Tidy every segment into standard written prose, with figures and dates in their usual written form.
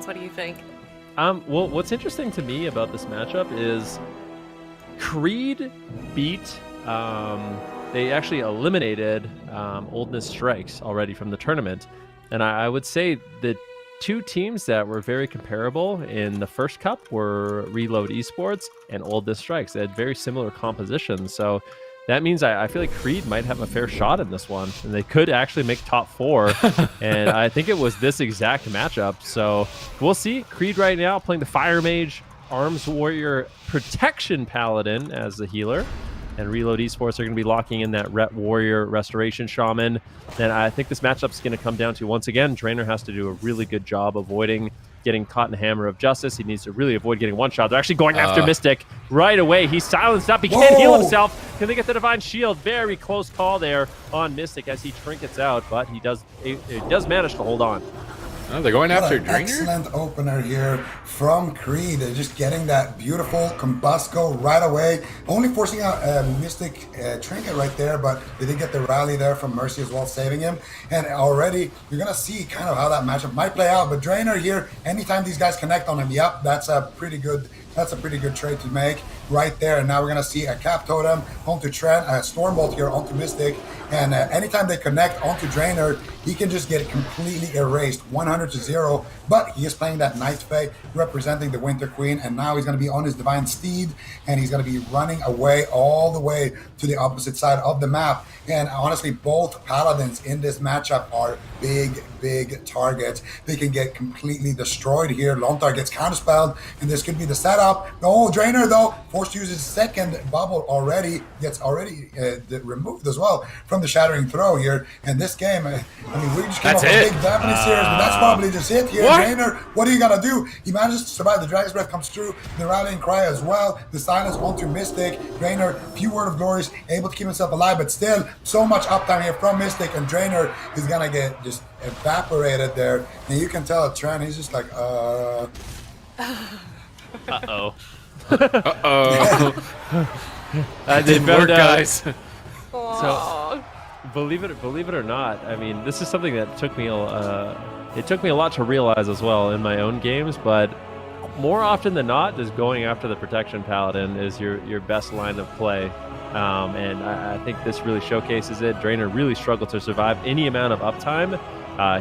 What do you think? Well, what's interesting to me about this matchup is Creed beat. They actually eliminated Oldness Strikes already from the tournament, and I would say the two teams that were very comparable in the first cup were Reload Esports and Oldness Strikes. They had very similar compositions, so that means I feel like Creed might have a fair shot in this one, and they could actually make top 4. And I think it was this exact matchup. So we'll see. Creed right now playing the Fire Mage, Arms Warrior, Protection Paladin as the healer. And Reload Esports are going to be locking in that Ret Warrior Restoration Shaman. And I think this matchup is going to come down to, once again, Draenor has to do a really good job avoiding getting caught in the Hammer of Justice. He needs to really avoid getting one shot. They're actually going after Mystic right away. He's silenced up. He can't heal himself. Can they get the Divine Shield? Very close call there on Mystic as he trinkets out, but he does manage to hold on. Oh, they're going after Draenor? Excellent opener here from Creed. They're just getting that beautiful Combusco right away. Only forcing out Mystic Trinket right there, but they did get the rally there from Mercy as well, saving him. And already, you're going to see kind of how that matchup might play out. But Draenor here, anytime these guys connect on him, yep, that's a pretty good trade to make right there. And now we're going to see a Cap Totem onto Trent, a Stormbolt here onto Mystic. And anytime they connect onto Draenor, he can just get completely erased, 100-0. But he is playing that Night Fae, representing the Winter Queen. And now he's going to be on his Divine Steed, and he's going to be running away all the way to the opposite side of the map. And honestly, both Paladins in this matchup are big targets. They can get completely destroyed here. Lontar gets counterspelled, and this could be the setup. Oh, Draenor, though, forced to use his second bubble already, gets removed as well from the Shattering Throw here. And this game, I mean, we just came off a big Japanese series, but that's probably just it here. Draenor, what are you going to do? He manages to survive. The Dragon's Breath comes through, the Rallying Cry as well, the silence onto Mystic. Draenor, few Word of Glories, able to keep himself alive, but still, so much uptime here from Mystic, and Draenor is going to get just evaporated there. And you can tell Trent, he's just like, Uh-oh. Didn't work, guys. So, believe it or not, I mean, this is something that took me a lot to realize as well in my own games, but more often than not, just going after the Protection Paladin is your best line of play. And I think this really showcases it. Draenor really struggled to survive any amount of uptime.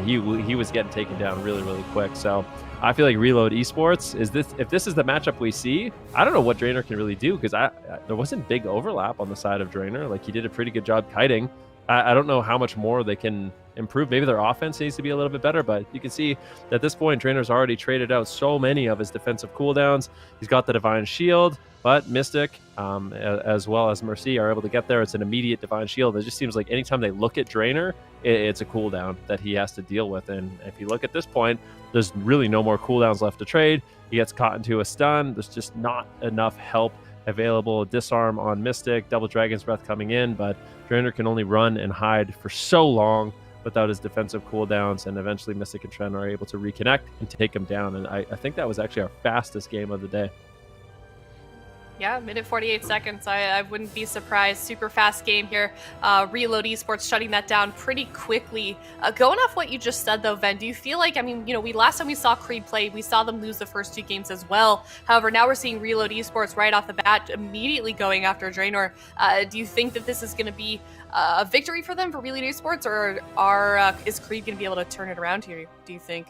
He was getting taken down really quick. So I feel like Reload Esports if this is the matchup we see, I don't know what Draenor can really do, because there wasn't big overlap on the side of Draenor. Like, he did a pretty good job kiting. I don't know how much more they can improve. Maybe their offense needs to be a little bit better, but you can see that at this point, Drainor's already traded out so many of his defensive cooldowns. He's got the Divine Shield, but Mystic, as well as Mercy, are able to get there. It's an immediate Divine Shield. It just seems like anytime they look at Draenor, it's a cooldown that he has to deal with. And if you look at this point, there's really no more cooldowns left to trade. He gets caught into a stun. There's just not enough help available. Disarm on Mystic, double Dragon's Breath coming in, but Draenor can only run and hide for so long without his defensive cooldowns, and eventually Mystic and Trent are able to reconnect and take him down. And I think that was actually our fastest game of the day. Yeah, minute 48 seconds. I wouldn't be surprised. Super fast game here. Reload Esports shutting that down pretty quickly. Going off what you just said, though, Ven, do you feel like, I mean, last time we saw Creed play, we saw them lose the first 2 games as well. However, now we're seeing Reload Esports right off the bat, immediately going after Draenor. Do you think that this is going to be a victory for them, for Reload Esports, or is Creed going to be able to turn it around here, do you think?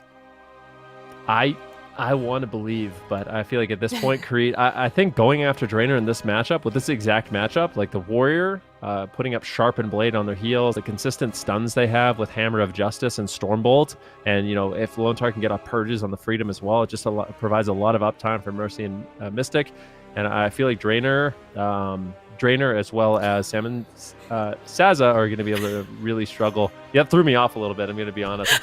I want to believe, but I feel like at this point, Creed, I think going after Draenor in this matchup, with this exact matchup, like the Warrior putting up Sharpened Blade on their heels, the consistent stuns they have with Hammer of Justice and Stormbolt, and if Lone Tar can get off Purges on the Freedom as well, it just provides a lot of uptime for Mercy and Mystic. And I feel like Draenor as well as Sam and Saza are going to be able to really strugul. That threw me off a little bit, I'm going to be honest.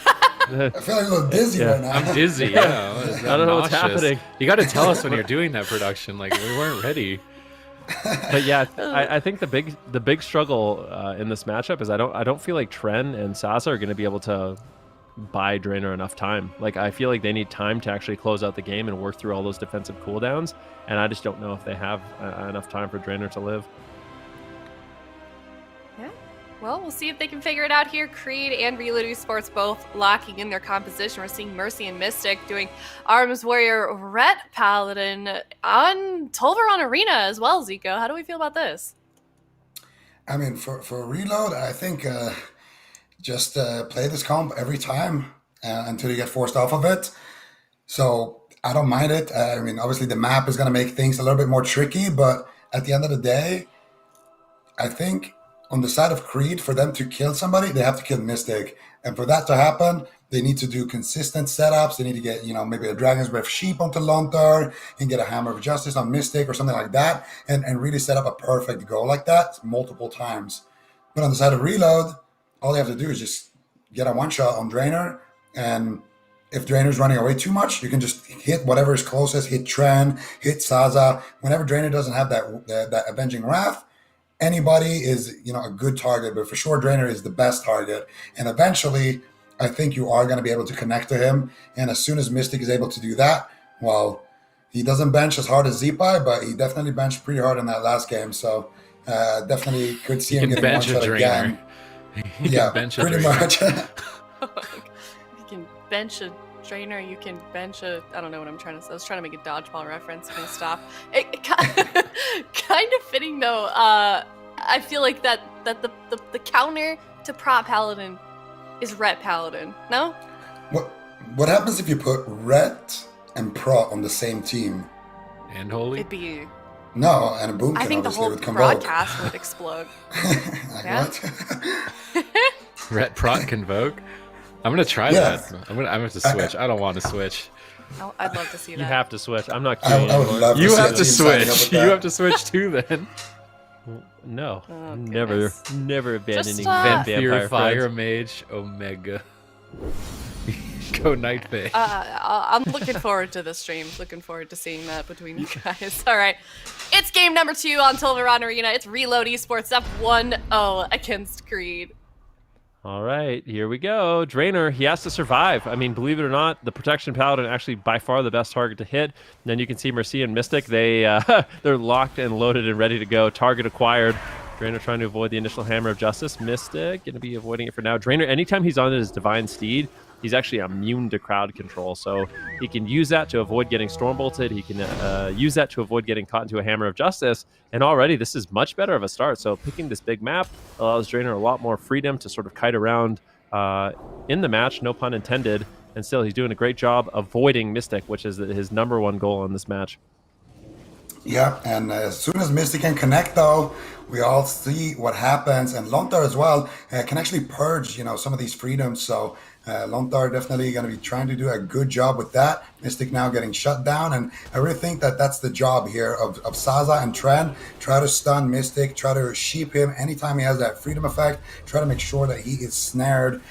I feel like a little dizzy right now. I'm dizzy, yeah. I don't know what's happening. You got to tell us when you're doing that production. Like, we weren't ready. But yeah, I think the big struggle in this matchup is I don't feel like Tren and Sasa are going to be able to buy Draenor enough time. Like, I feel like they need time to actually close out the game and work through all those defensive cooldowns, and I just don't know if they have enough time for Draenor to live. Well, we'll see if they can figure it out here. Creed and Reload Esports both locking in their composition. We're seeing Mercy and Mystic doing Arms Warrior, Ret Paladin on Tolveron Arena as well, Zico. How do we feel about this? I mean, for Reload, I think just play this comp every time until you get forced off of it. So I don't mind it. I mean, obviously the map is going to make things a little bit more tricky, but at the end of the day, I think on the side of Creed, for them to kill somebody, they have to kill Mystic. And for that to happen, they need to do consistent setups. They need to get, maybe a Dragon's Breath Sheep onto Lontar and get a Hammer of Justice on Mystic or something like that, and really set up a perfect go like that multiple times. But on the side of Reload, all they have to do is just get a one-shot on Drainer, and if Drainer's running away too much, you can just hit whatever is closest, hit Tren, hit Saza. Whenever Drainer doesn't have that Avenging Wrath, anybody is, a good target, but for sure Drainer is the best target. And eventually, I think you are going to be able to connect to him. And as soon as Mystic is able to do that, well, he doesn't bench as hard as Zepai, but he definitely benched pretty hard in that last game. So definitely could see him getting one shot again. Yeah, pretty much. You can bench a Drainer, you can bench a, I don't know what I'm trying to say. I was trying to make a dodgeball reference. I'm going to stop. It kind of fitting though. I feel like that the counter to Prot Paladin is Ret Paladin. No? What happens if you put Ret and Prot on the same team? And Holy? It'd be... No, and a Boomkin I think the whole would Convoke. broadcast would explode. What? Ret Prot Convoke? I'm going to try that. I'm going to switch. I don't want to switch. Oh, I'd love to see that. You have to switch. I'm not I queuing would anymore. love to You see have a to team signing up switch. with You that. have to switch too then. No, Oh, never goodness. abandoning Just, vampire Vampire Fire friends. Mage Omega. Go Night Fae. I'm looking forward to the stream. Looking forward to seeing that between you guys. All right. It's game number 2 on Tolveron Arena. It's Reload Esports up 1-0 against Creed. All right, here we go. Drainer, he has to survive. I mean, believe it or not, the Protection Paladin actually by far the best target to hit. And then you can see Mercy and Mystic. They're locked and loaded and ready to go. Target acquired. Drainer trying to avoid the initial Hammer of Justice. Mystic going to be avoiding it for now. Drainer, anytime he's on his Divine Steed, he's actually immune to crowd control. So he can use that to avoid getting Storm Bolted. He can use that to avoid getting caught into a Hammer of Justice. And already this is much better of a start. So picking this big map allows Drainer a lot more freedom to sort of kite around in the match, no pun intended. And still, he's doing a great job avoiding Mystic, which is his #1 goal in this match. Yeah, and as soon as Mystic can connect, though, we all see what happens. And Lontar as well can actually purge, some of these freedoms. So Lontar definitely going to be trying to do a good job with that. Mystic now getting shut down. And I really think that that's the job here of Saza and Tren. Try to stun Mystic, try to sheep him anytime he has that freedom effect. Try to make sure that he is snared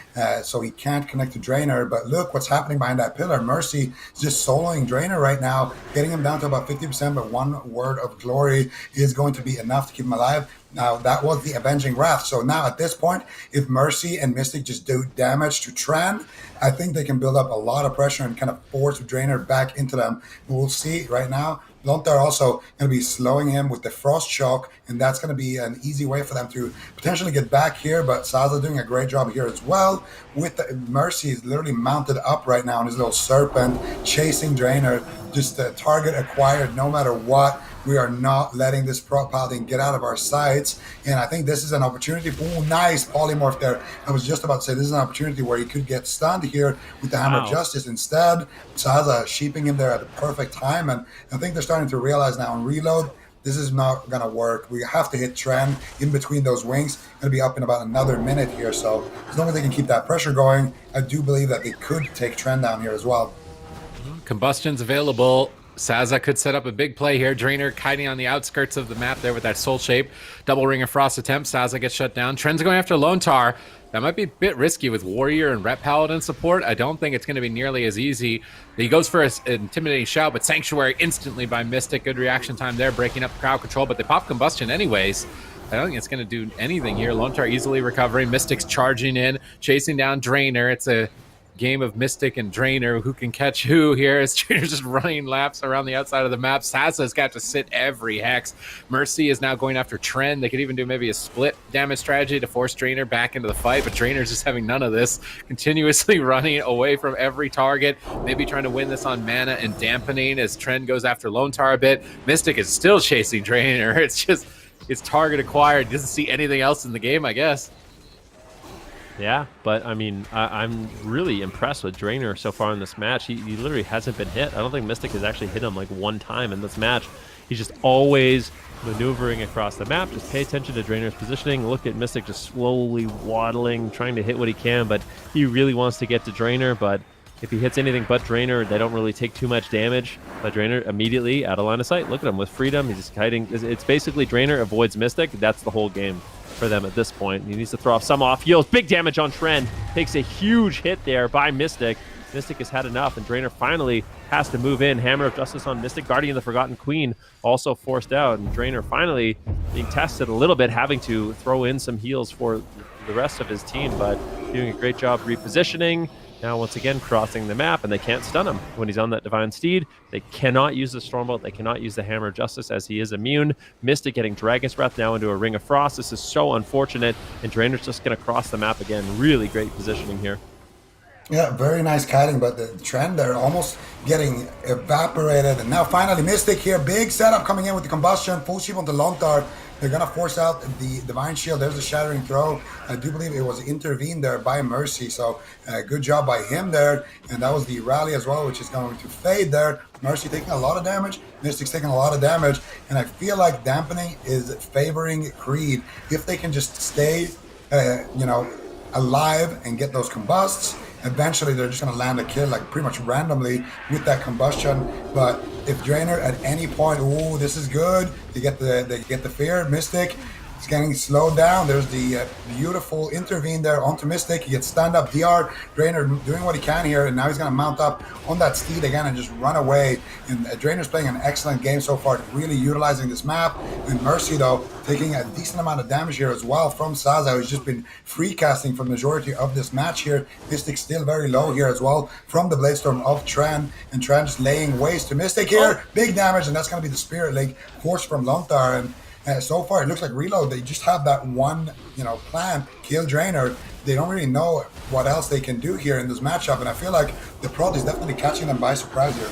so he can't connect to Drainer. But look what's happening behind that pillar. Mercy is just soloing Drainer right now, getting him down to about 50%, but one word of glory is going to be enough to keep him alive. Now, that was the Avenging Wrath. So now at this point, if Mercy and Mystic just do damage to Tren, I think they can build up a lot of pressure and kind of force Drainer back into them. We'll see right now. Lontar also going to be slowing him with the Frost Shock, and that's going to be an easy way for them to potentially get back here. But Saza doing a great job here as well. With the Mercy is literally mounted up right now on his little serpent, chasing Drainer. Just the target acquired no matter what. We are not letting this Prot Paladin get out of our sights. And I think this is an opportunity. Ooh, nice polymorph there. I was just about to say this is an opportunity where he could get stunned here with the Hammer of Justice. Instead, Saza sheeping him there at the perfect time. And I think they're starting to realize now on Reload, this is not going to work. We have to hit Tren in between those wings. Going to be up in about another minute here. So as long as they can keep that pressure going, I do believe that they could take Tren down here as well. Combustion's available. Saza could set up a big play here. Drainer kiting on the outskirts of the map there with that soul shape. Double Ring of Frost attempt. Saza gets shut down. Tren's going after Lontar. That might be a bit risky with Warrior and Ret Paladin support. I don't think it's going to be nearly as easy. He goes for an intimidating shout, but Sanctuary instantly by Mystic. Good reaction time there, breaking up crowd control, but they pop Combustion anyways. I don't think it's going to do anything here. Lontar easily recovering. Mystic's charging in, chasing down Drainer. It's a game of Mystic and Drainer. Who can catch who here as Drainer's just running laps around the outside of the map. Saza's got to sit every hex. Mercy is now going after Tren. They could even do maybe a split damage strategy to force Drainer back into the fight, but Drainer's just having none of this, continuously running away from every target, maybe trying to win this on mana and dampening as Tren goes after Lone Tar a bit. Mystic is still chasing Drainer. It's just, it's target acquired. Doesn't see anything else in the game, I guess. Yeah, but I mean, I'm really impressed with Drainer so far in this match. He literally hasn't been hit. I don't think Mystic has actually hit him like one time in this match. He's just always maneuvering across the map. Just pay attention to Drainer's positioning. Look at Mystic just slowly waddling, trying to hit what he can, but he really wants to get to Drainer. But if he hits anything but Drainer, they don't really take too much damage. But Drainer immediately out of line of sight. Look at him with freedom. He's just hiding. It's basically Drainer avoids Mystic. That's the whole game for them at this point. He needs to throw off some off heals. Big damage on Tren. Takes a huge hit there by Mystic. Mystic has had enough, and Drainer finally has to move in. Hammer of Justice on Mystic. Guardian of the Forgotten Queen also forced out, and Drainer finally being tested a little bit, having to throw in some heals for the rest of his team, but doing a great job repositioning. Now once again crossing the map, and they can't stun him when he's on that Divine Steed. They cannot use the Stormbolt. They cannot use the Hammer of Justice as he is immune. Mystic getting Dragon's Breath now into a Ring of Frost. This is so unfortunate, and Drainer's just going to cross the map again. Really great positioning here. Yeah, very nice kiting, but the Trend, they're almost getting evaporated. And now finally Mystic here, big setup coming in with the combustion, full shield onto Lone Tar. They're going to force out the Divine Shield. There's a Shattering Throw. I do believe it was intervened there by Mercy, so good job by him there. And that was the rally as well, which is going to fade there. Mercy taking a lot of damage, Mystic's taking a lot of damage, and I feel like dampening is favoring Creed. If they can just stay, alive and get those combusts, eventually they're just going to land a kill like pretty much randomly with that combustion. But if Drainer at any point, ooh, this is good, they get the fear. Mystic is getting slowed down. There's the beautiful intervene there onto Mystic. He gets stunned up. DR Drainer doing what he can here, and now he's going to mount up on that steed again and just run away. And Drainer's playing an excellent game so far, really utilizing this map. And Mercy though taking a decent amount of damage here as well from Saza, who's just been free casting for the majority of this match here. Mystic still very low here as well from the Bladestorm of Tran, and Tran just laying waste to Mystic here. Big damage, and that's going to be the Spirit Link force from Lone Tar. And so far it looks like Reload, they just have that one plan, kill Drainer. They don't really know what else they can do here in this matchup, and I feel like the Prod is definitely catching them by surprise here.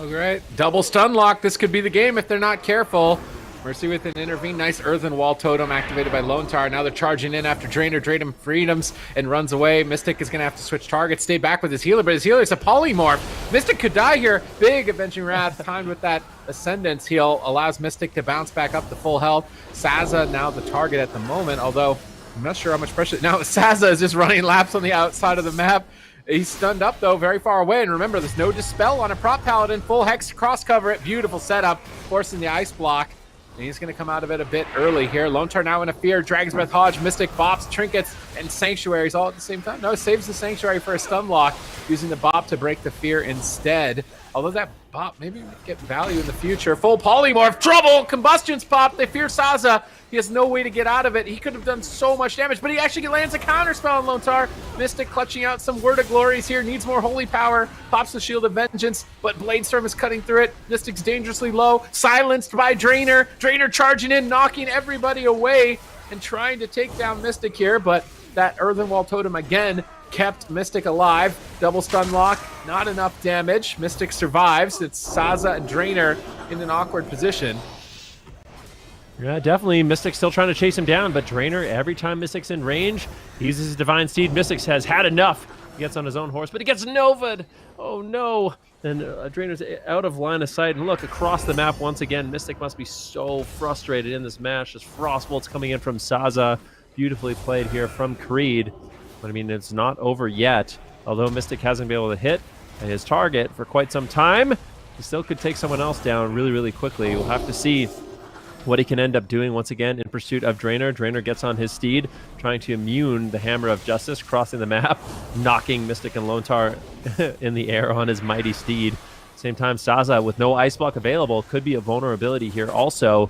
All right, double stun lock. This could be the game if they're not careful. Mercy with an intervene. Nice Earthen Wall Totem activated by Lone Tar. Now they're charging in after Drainer. Drainer freedoms and runs away. Mystic is going to have to switch targets. Stay back with his healer, but his healer is a polymorph. Mystic could die here. Big Avenging Wrath timed with that Ascendance heal allows Mystic to bounce back up to full health. Saza now the target at the moment, although I'm not sure how much pressure. Now Saza is just running laps on the outside of the map. He's stunned up, though, very far away. And remember, there's no Dispel on a Prop Paladin. Full Hex cross cover it. Beautiful setup, forcing the Ice Block. And he's going to come out of it a bit early here. Lone Tar now in a fear. Dragon's Breath Hodge, Mystic, Bops, Trinkets, and Sanctuaries all at the same time. No, saves the Sanctuary for a stun lock, using the Bop to break the fear instead. Although that Bop maybe might get value in the future. Full Polymorph, trouble, Combustions pop. They fear Saza. He has no way to get out of it. He could have done so much damage, but he actually lands a counter spell on Lone Tar. Mystic clutching out some Word of Glories here. Needs more Holy Power. Pops the Shield of Vengeance, but Bladestorm is cutting through it. Mystic's dangerously low. Silenced by Drainer. Drainer charging in, knocking everybody away and trying to take down Mystic here, but that Earthen Wall Totem again kept Mystic alive. Double stun lock, not enough damage. Mystic survives. It's Saza and Drainer in an awkward position. Yeah, definitely. Mystic's still trying to chase him down, but Drainer, every time Mystic's in range, he uses his Divine Steed. Mystic has had enough. He gets on his own horse, but he gets Nova'd. Oh no. And Drainer's out of line of sight. And look, across the map once again, Mystic must be so frustrated in this match. Just Frostbolts coming in from Saza. Beautifully played here from Creed. But I mean, it's not over yet. Although Mystic hasn't been able to hit his target for quite some time, he still could take someone else down really, really quickly. We'll have to see what he can end up doing once again in pursuit of Drainer. Drainer gets on his steed, trying to immune the Hammer of Justice, crossing the map, knocking Mystic and Lone Tar in the air on his mighty steed. Same time, Saza, with no Ice Block available, could be a vulnerability here also.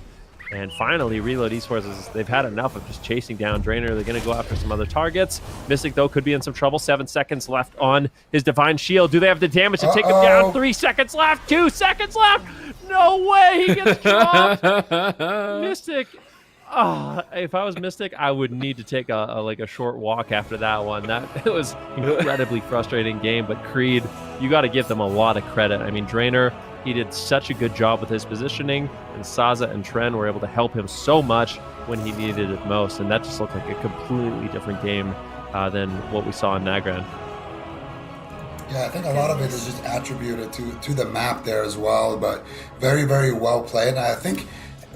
And finally, Reload Esports, they've had enough of just chasing down Drainer. They're going to go after some other targets. Mystic, though, could be in some trouble. 7 seconds left on his Divine Shield. Do they have the damage to take him down? 3 seconds left. 2 seconds left. No way. He gets dropped. Mystic. If I was Mystic, I would need to take a short walk after that one. It was incredibly frustrating game. But Creed, you got to give them a lot of credit. I mean, Drainer, he did such a good job with his positioning, and Saza and Tren were able to help him so much when he needed it most, and that just looked like a completely different game than what we saw in NAGRAND. Yeah, I think a lot of it is just attributed to the map there as well, but very, very well played. And I think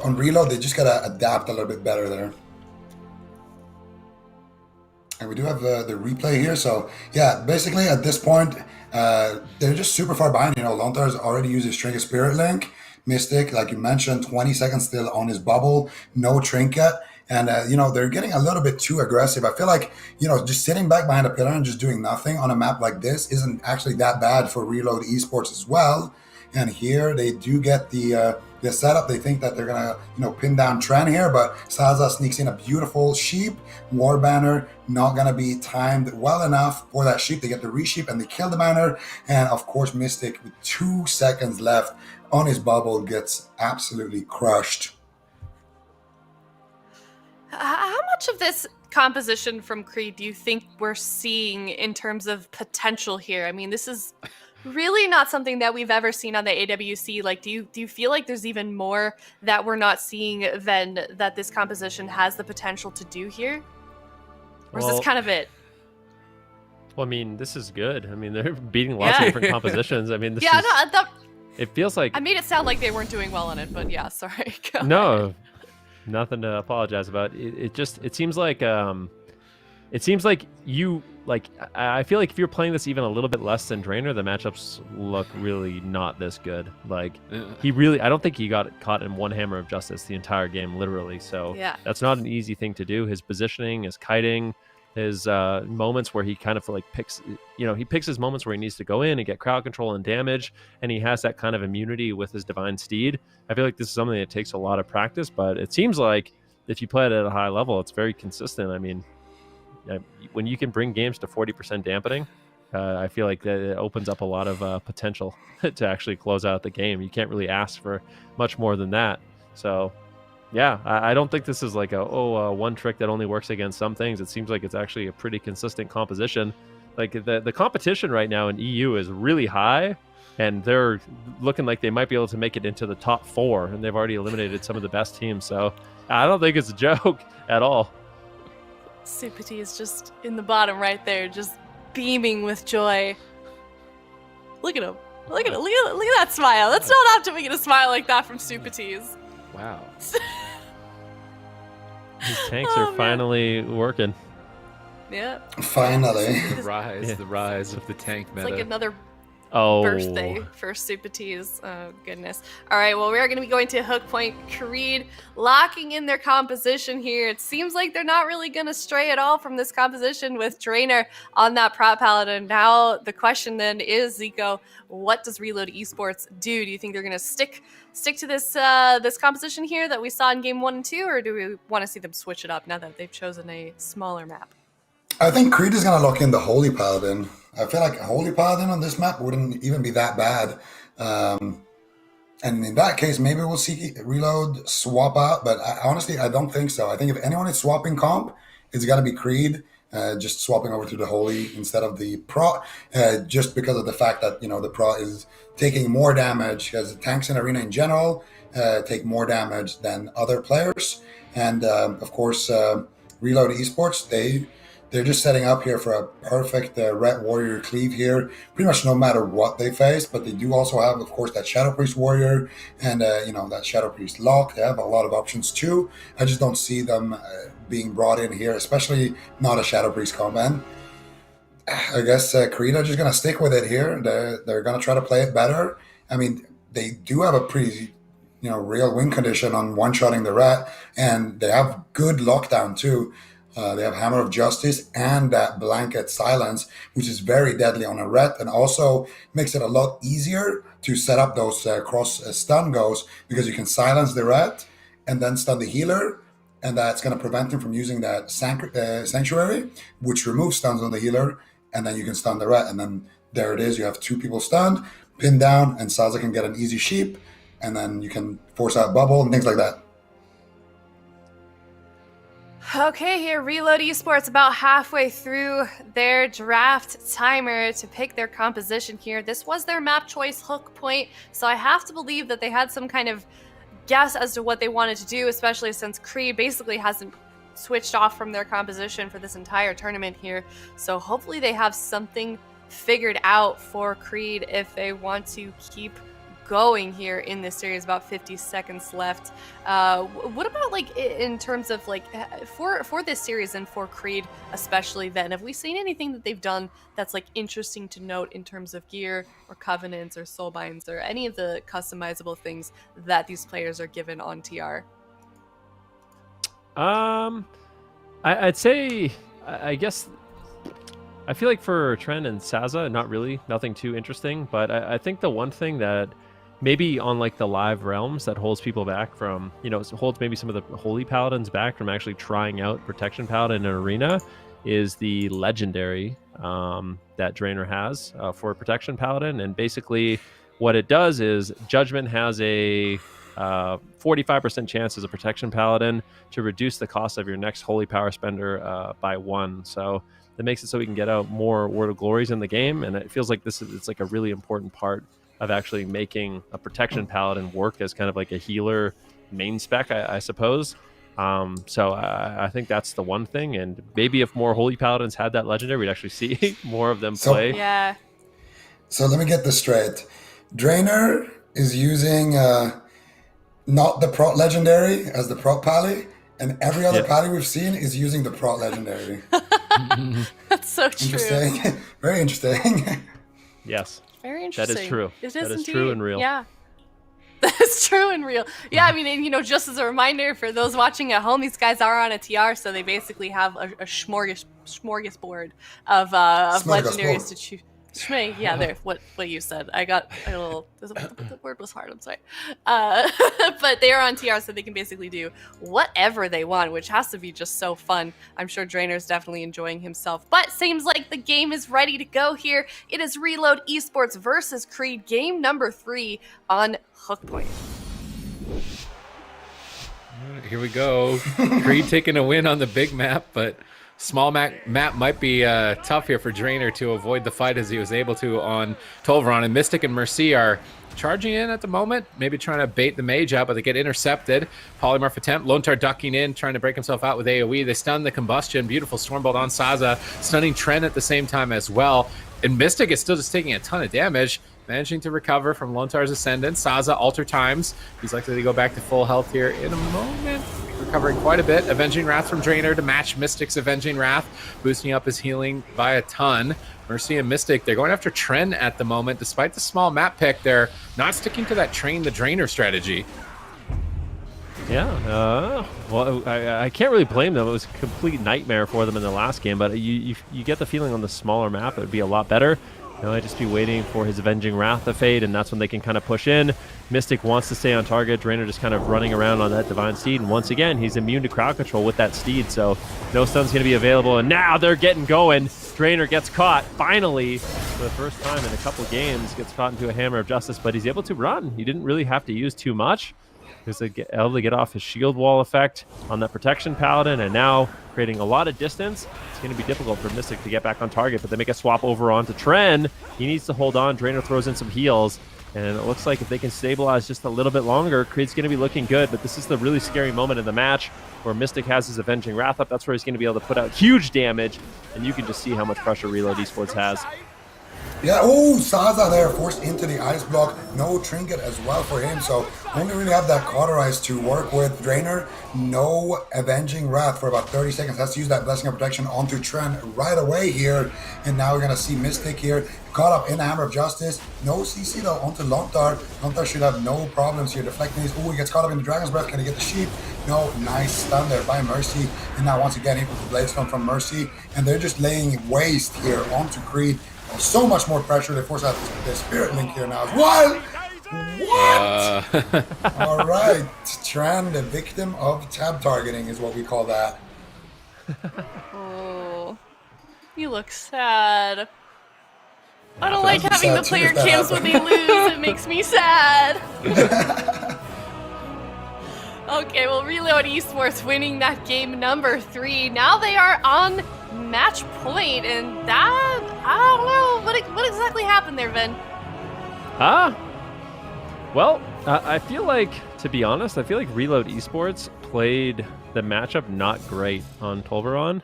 on Reload, they just got to adapt a little bit better there. And we do have the replay here. So, yeah, basically at this point, they're just super far behind. You know, Lontar's already used his Trinket Spirit Link. Mystic, like you mentioned, 20 seconds still on his bubble, no Trinket. And, you know, they're getting a little bit too aggressive. I feel like, you know, just sitting back behind a pillar and just doing nothing on a map like this isn't actually that bad for Reload Esports as well. And here they do get the setup. They think that they're going to, you know, pin down Tren here, but Saza sneaks in a beautiful sheep. War Banner not going to be timed well enough for that sheep. They get the resheep and they kill the banner. And, of course, Mystic, with 2 seconds left on his bubble, gets absolutely crushed. How much of this composition from Creed do you think we're seeing in terms of potential here? I mean, this is really not something that we've ever seen on the AWC. Like, do you feel like there's even more that we're not seeing than that this composition has the potential to do here? Or is this kind of it? Well, I mean, this is good. I mean, they're beating lots of different compositions. I mean, this is... No, it feels like... I made it sound like they weren't doing well on it, but yeah, sorry. No, nothing to apologize about. It seems like you, like, I feel like if you're playing this even a little bit less than Drainer, the matchups look really not this good. Like, I don't think he got caught in one hammer of justice the entire game, literally. So that's not an easy thing to do. His positioning, his kiting, his moments where he kind of like picks his moments where he needs to go in and get crowd control and damage, and he has that kind of immunity with his Divine Steed. I feel like this is something that takes a lot of practice, but it seems like if you play it at a high level, it's very consistent. I mean, when you can bring games to 40% dampening, I feel like that it opens up a lot of potential to actually close out the game. You can't really ask for much more than that. So, yeah, I don't think this is like one trick that only works against some things. It seems like it's actually a pretty consistent composition. Like the competition right now in EU is really high, and they're looking like they might be able to make it into the top 4, and they've already eliminated some of the best teams. So I don't think it's a joke at all. Supity is just in the bottom right there, just beaming with joy. Look at him. Look at that smile. That's not often we get a smile like that from Supities. Wow. These tanks are finally working. Yeah. Finally. The rise of the tank meta. It's like another birthday for Supities. Oh, goodness. All right, well, we are going to be going to Hook Point. Creed locking in their composition here. It seems like they're not really going to stray at all from this composition with Drainer on that prop paladin. Now, the question then is, Zico, what does Reload Esports do? Do you think they're going to stick to this this composition here that we saw in game 1 and 2, or do we want to see them switch it up now that they've chosen a smaller map? I think Creed is going to lock in the Holy Paladin. I feel like a Holy Paladin on this map wouldn't even be that bad. And in that case, maybe we'll see Reload swap out. But honestly, I don't think so. I think if anyone is swapping comp, it's got to be Creed. Just swapping over to the Holy instead of the Pro. Just because of the fact that, the Pro is taking more damage. Because tanks in Arena in general take more damage than other players. And, of course, Reload Esports, they're just setting up here for a perfect Red Warrior cleave here, pretty much no matter what they face. But they do also have, of course, that Shadow Priest Warrior and, that Shadow Priest lock. They have a lot of options too. I just don't see them being brought in here, especially not a Shadow Priest combat. I guess Creed are just going to stick with it here. They're going to try to play it better. I mean, they do have a pretty, real win condition on one-shotting the rat, and they have good lockdown too. They have Hammer of Justice and that Blanket Silence, which is very deadly on a ret, and also makes it a lot easier to set up those cross stun goes, because you can silence the ret and then stun the healer, and that's going to prevent him from using that sanctuary, which removes stuns on the healer, and then you can stun the rat, and then there it is. You have 2 people stunned, pinned down, and Saza can get an easy sheep, and then you can force out bubble and things like that. Okay, here, Reload Esports about halfway through their draft timer to pick their composition here. This was their map choice hook point, so I have to believe that they had some kind of guess as to what they wanted to do, especially since Creed basically hasn't switched off from their composition for this entire tournament here. So hopefully they have something figured out for Creed if they want to keep going here in this series. About 50 seconds left. What about like in terms of like for this series and for Creed especially, then have we seen anything that they've done that's like interesting to note in terms of gear or covenants or soulbinds or any of the customizable things that these players are given on TR? I'd say, I guess, I feel like for Tren and Saza, nothing too interesting, but I think the one thing that maybe on like the live realms that holds people back from, holds maybe some of the Holy Paladins back from actually trying out Protection Paladin in Arena is the Legendary that Draenor has for Protection Paladin. And basically what it does is Judgment has a 45% chance as a Protection Paladin to reduce the cost of your next Holy Power Spender by 1. So that makes it so we can get out more Word of Glories in the game, and it feels like it's like a really important part of actually making a Protection Paladin work as kind of like a healer main spec, I suppose. So I think that's the one thing, and maybe if more Holy Paladins had that Legendary, we'd actually see more of them play. Yeah. So let me get this straight. Draenor is using not the Prot Legendary as the Prot Pally, and every other Pally we've seen is using the Prot Legendary. That's so true. Interesting. Very interesting. Yes. Very interesting. That is true. It is that is indeed. true and real. Yeah. That's true and real. Yeah, I mean, and, just as a reminder for those watching at home, these guys are on a TR, so they basically have a smorgasbord of legendaries to choose. Yeah, there. What you said. I got a little. The word was hard. I'm sorry. But they are on TR, so they can basically do whatever they want, which has to be just so fun. I'm sure Drainer's definitely enjoying himself. But seems like the game is ready to go here. It is Reload Esports versus Creed, game number 3 on Hook Point. Here we go. Creed taking a win on the big map, but small map might be tough here for Draenor to avoid the fight as he was able to on Tolveron. And Mystic and Mercy are charging in at the moment, maybe trying to bait the mage out, but they get intercepted. Polymorph attempt, Lontar ducking in, trying to break himself out with AoE. They stun the Combustion, beautiful Stormbolt on Saza, stunning Tren at the same time as well. And Mystic is still just taking a ton of damage, managing to recover from Lontar's Ascendant. Saza, Alter Times. He's likely to go back to full health here in a moment. Recovering quite a bit. Avenging Wrath from Draenor to match Mystic's Avenging Wrath, boosting up his healing by a ton. Mercy and Mystic, they're going after Tren at the moment. Despite the small map pick, they're not sticking to that train the Draenor strategy. Yeah, well, I can't really blame them. It was a complete nightmare for them in the last game, but you get the feeling on the smaller map it would be a lot better. I'd just be waiting for his Avenging Wrath to fade, and that's when they can kind of push in. Mystic wants to stay on target. Draenor just kind of running around on that Divine Steed, and once again, he's immune to crowd control with that Steed, so no stun's going to be available, and now they're getting going. Draenor gets caught, finally, for the first time in a couple games, gets caught into a Hammer of Justice, but he's able to run. He didn't really have to use too much. He was able to get off his shield wall effect on that Protection Paladin, and now creating a lot of distance. It's going to be difficult for Mystic to get back on target, but they make a swap over onto Tren. He needs to hold on. Draenor throws in some heals, and it looks like if they can stabilize just a little bit longer, Creed's going to be looking good, but this is the really scary moment in the match where Mystic has his Avenging Wrath up. That's where he's going to be able to put out huge damage, and you can just see how much pressure Reload Esports has. Yeah, Saza there forced into the ice block. No trinket as well for him, so only really have that cauterize to work with. Draenor, no Avenging Wrath for about 30 seconds. Has to use that Blessing of Protection onto Tren right away here. And now we're going to see Mystic here caught up in the Hammer of Justice. No CC though onto Lontar. Lontar should have no problems here deflecting these. He gets caught up in the Dragon's Breath. Can he get the sheep? No, nice stun there by Mercy. And now once again hit with the Blade Stone from Mercy. And they're just laying waste here onto Creed. So much more pressure. They force out the Spirit Link here now as well. What? All right, Tran, the victim of tab targeting is what we call that. Oh, you look sad. I don't I like was having sad the too player if that cams when they happened. lose. It makes me sad. Okay, well, Reload Esports winning that game number 3. Now they are on match point, and that, I don't know, what exactly happened there, Vin? Well, I feel like, to be honest, I feel like Reload Esports played the matchup not great on Tolveron.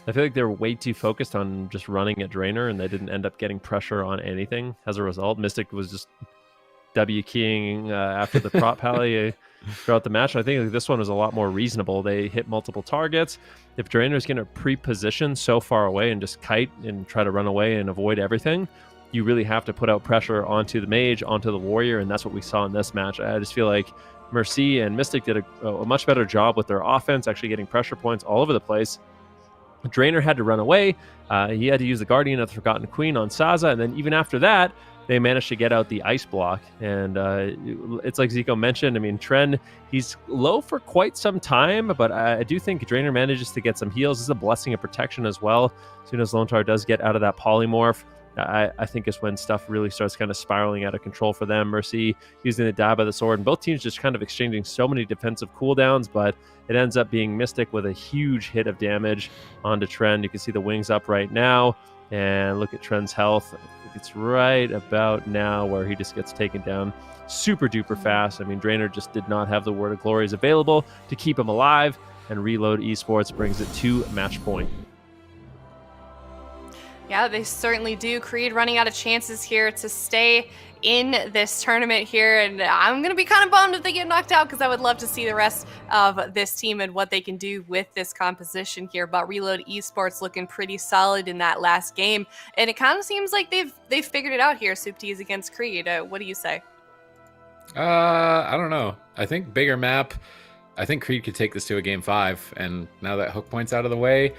I feel like they were way too focused on just running at Drainer, and they didn't end up getting pressure on anything as a result. Mystic was just W-keying after the prop pally throughout the match. I think this one was a lot more reasonable. They hit multiple targets. If Drainer's going to pre-position so far away and just kite and try to run away and avoid everything, you really have to put out pressure onto the mage, onto the warrior, and that's what we saw in this match. I just feel like Mercy and Mystic did a much better job with their offense, actually getting pressure points all over the place. Drainer had to run away. He had to use the Guardian of the Forgotten Queen on Saza, and then even after that, they managed to get out the ice block. And it's like Zico mentioned, I mean, Tren, he's low for quite some time, but I do think Drainer manages to get some heals. This is a blessing of protection as well. As soon as Lontar does get out of that polymorph, I think is when stuff really starts kind of spiraling out of control for them. Mercy using the dab of the sword, and both teams just kind of exchanging so many defensive cooldowns, but it ends up being Mystic with a huge hit of damage onto Tren. You can see the wings up right now, and look at Tren's health. It's right about now where he just gets taken down super duper fast. I mean, Drainer just did not have the Word of Glories available to keep him alive, and Reload Esports brings it to match point. Yeah, they certainly do. Creed running out of chances here to stay in this tournament here, and I'm going to be kind of bummed if they get knocked out because I would love to see the rest of this team and what they can do with this composition here. But Reload Esports looking pretty solid in that last game, and it kind of seems like they've figured it out here. Souptees against Creed. What do you say? I don't know. I think bigger map. I think Creed could take this to a game 5, and now that Hook Point's out of the way,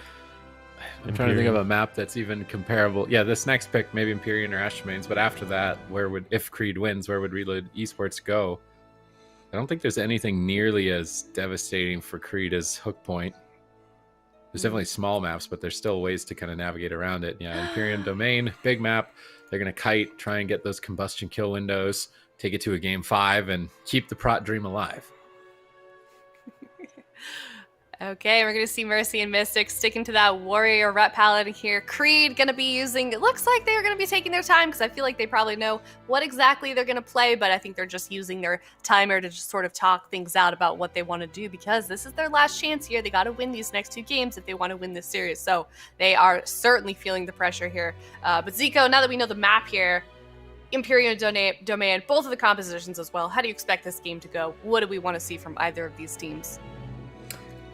I'm trying to think of a map that's even comparable. Yeah, this next pick, maybe Empyrean or Ashmains, but after that, if Creed wins, where would Reload Esports go? I don't think there's anything nearly as devastating for Creed as Hook Point. There's definitely small maps, but there's still ways to kind of navigate around it. Yeah, Empyrean Domain, big map. They're going to kite, try and get those combustion kill windows, take it to a game 5, and keep the Prot dream alive. Okay, we're going to see Mercy and Mystic sticking to that Warrior Rep Paladin here. Creed going to be using, it looks like they're going to be taking their time because I feel like they probably know what exactly they're going to play, but I think they're just using their timer to just sort of talk things out about what they want to do because this is their last chance here. They got to win these next 2 games if they want to win this series, so they are certainly feeling the pressure here. But Zico, now that we know the map here, Empyrean Domain, both of the compositions as well, how do you expect this game to go? What do we want to see from either of these teams?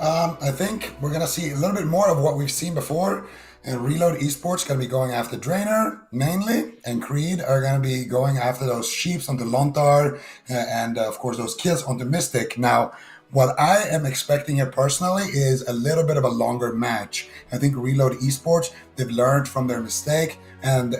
I think we're going to see a little bit more of what we've seen before. And Reload Esports going to be going after Drainer mainly, and Creed are going to be going after those sheeps onto Lontar and of course those kills onto Mystic. Now, what I am expecting here personally is a little bit of a longer match. I think Reload Esports, they've learned from their mistake, and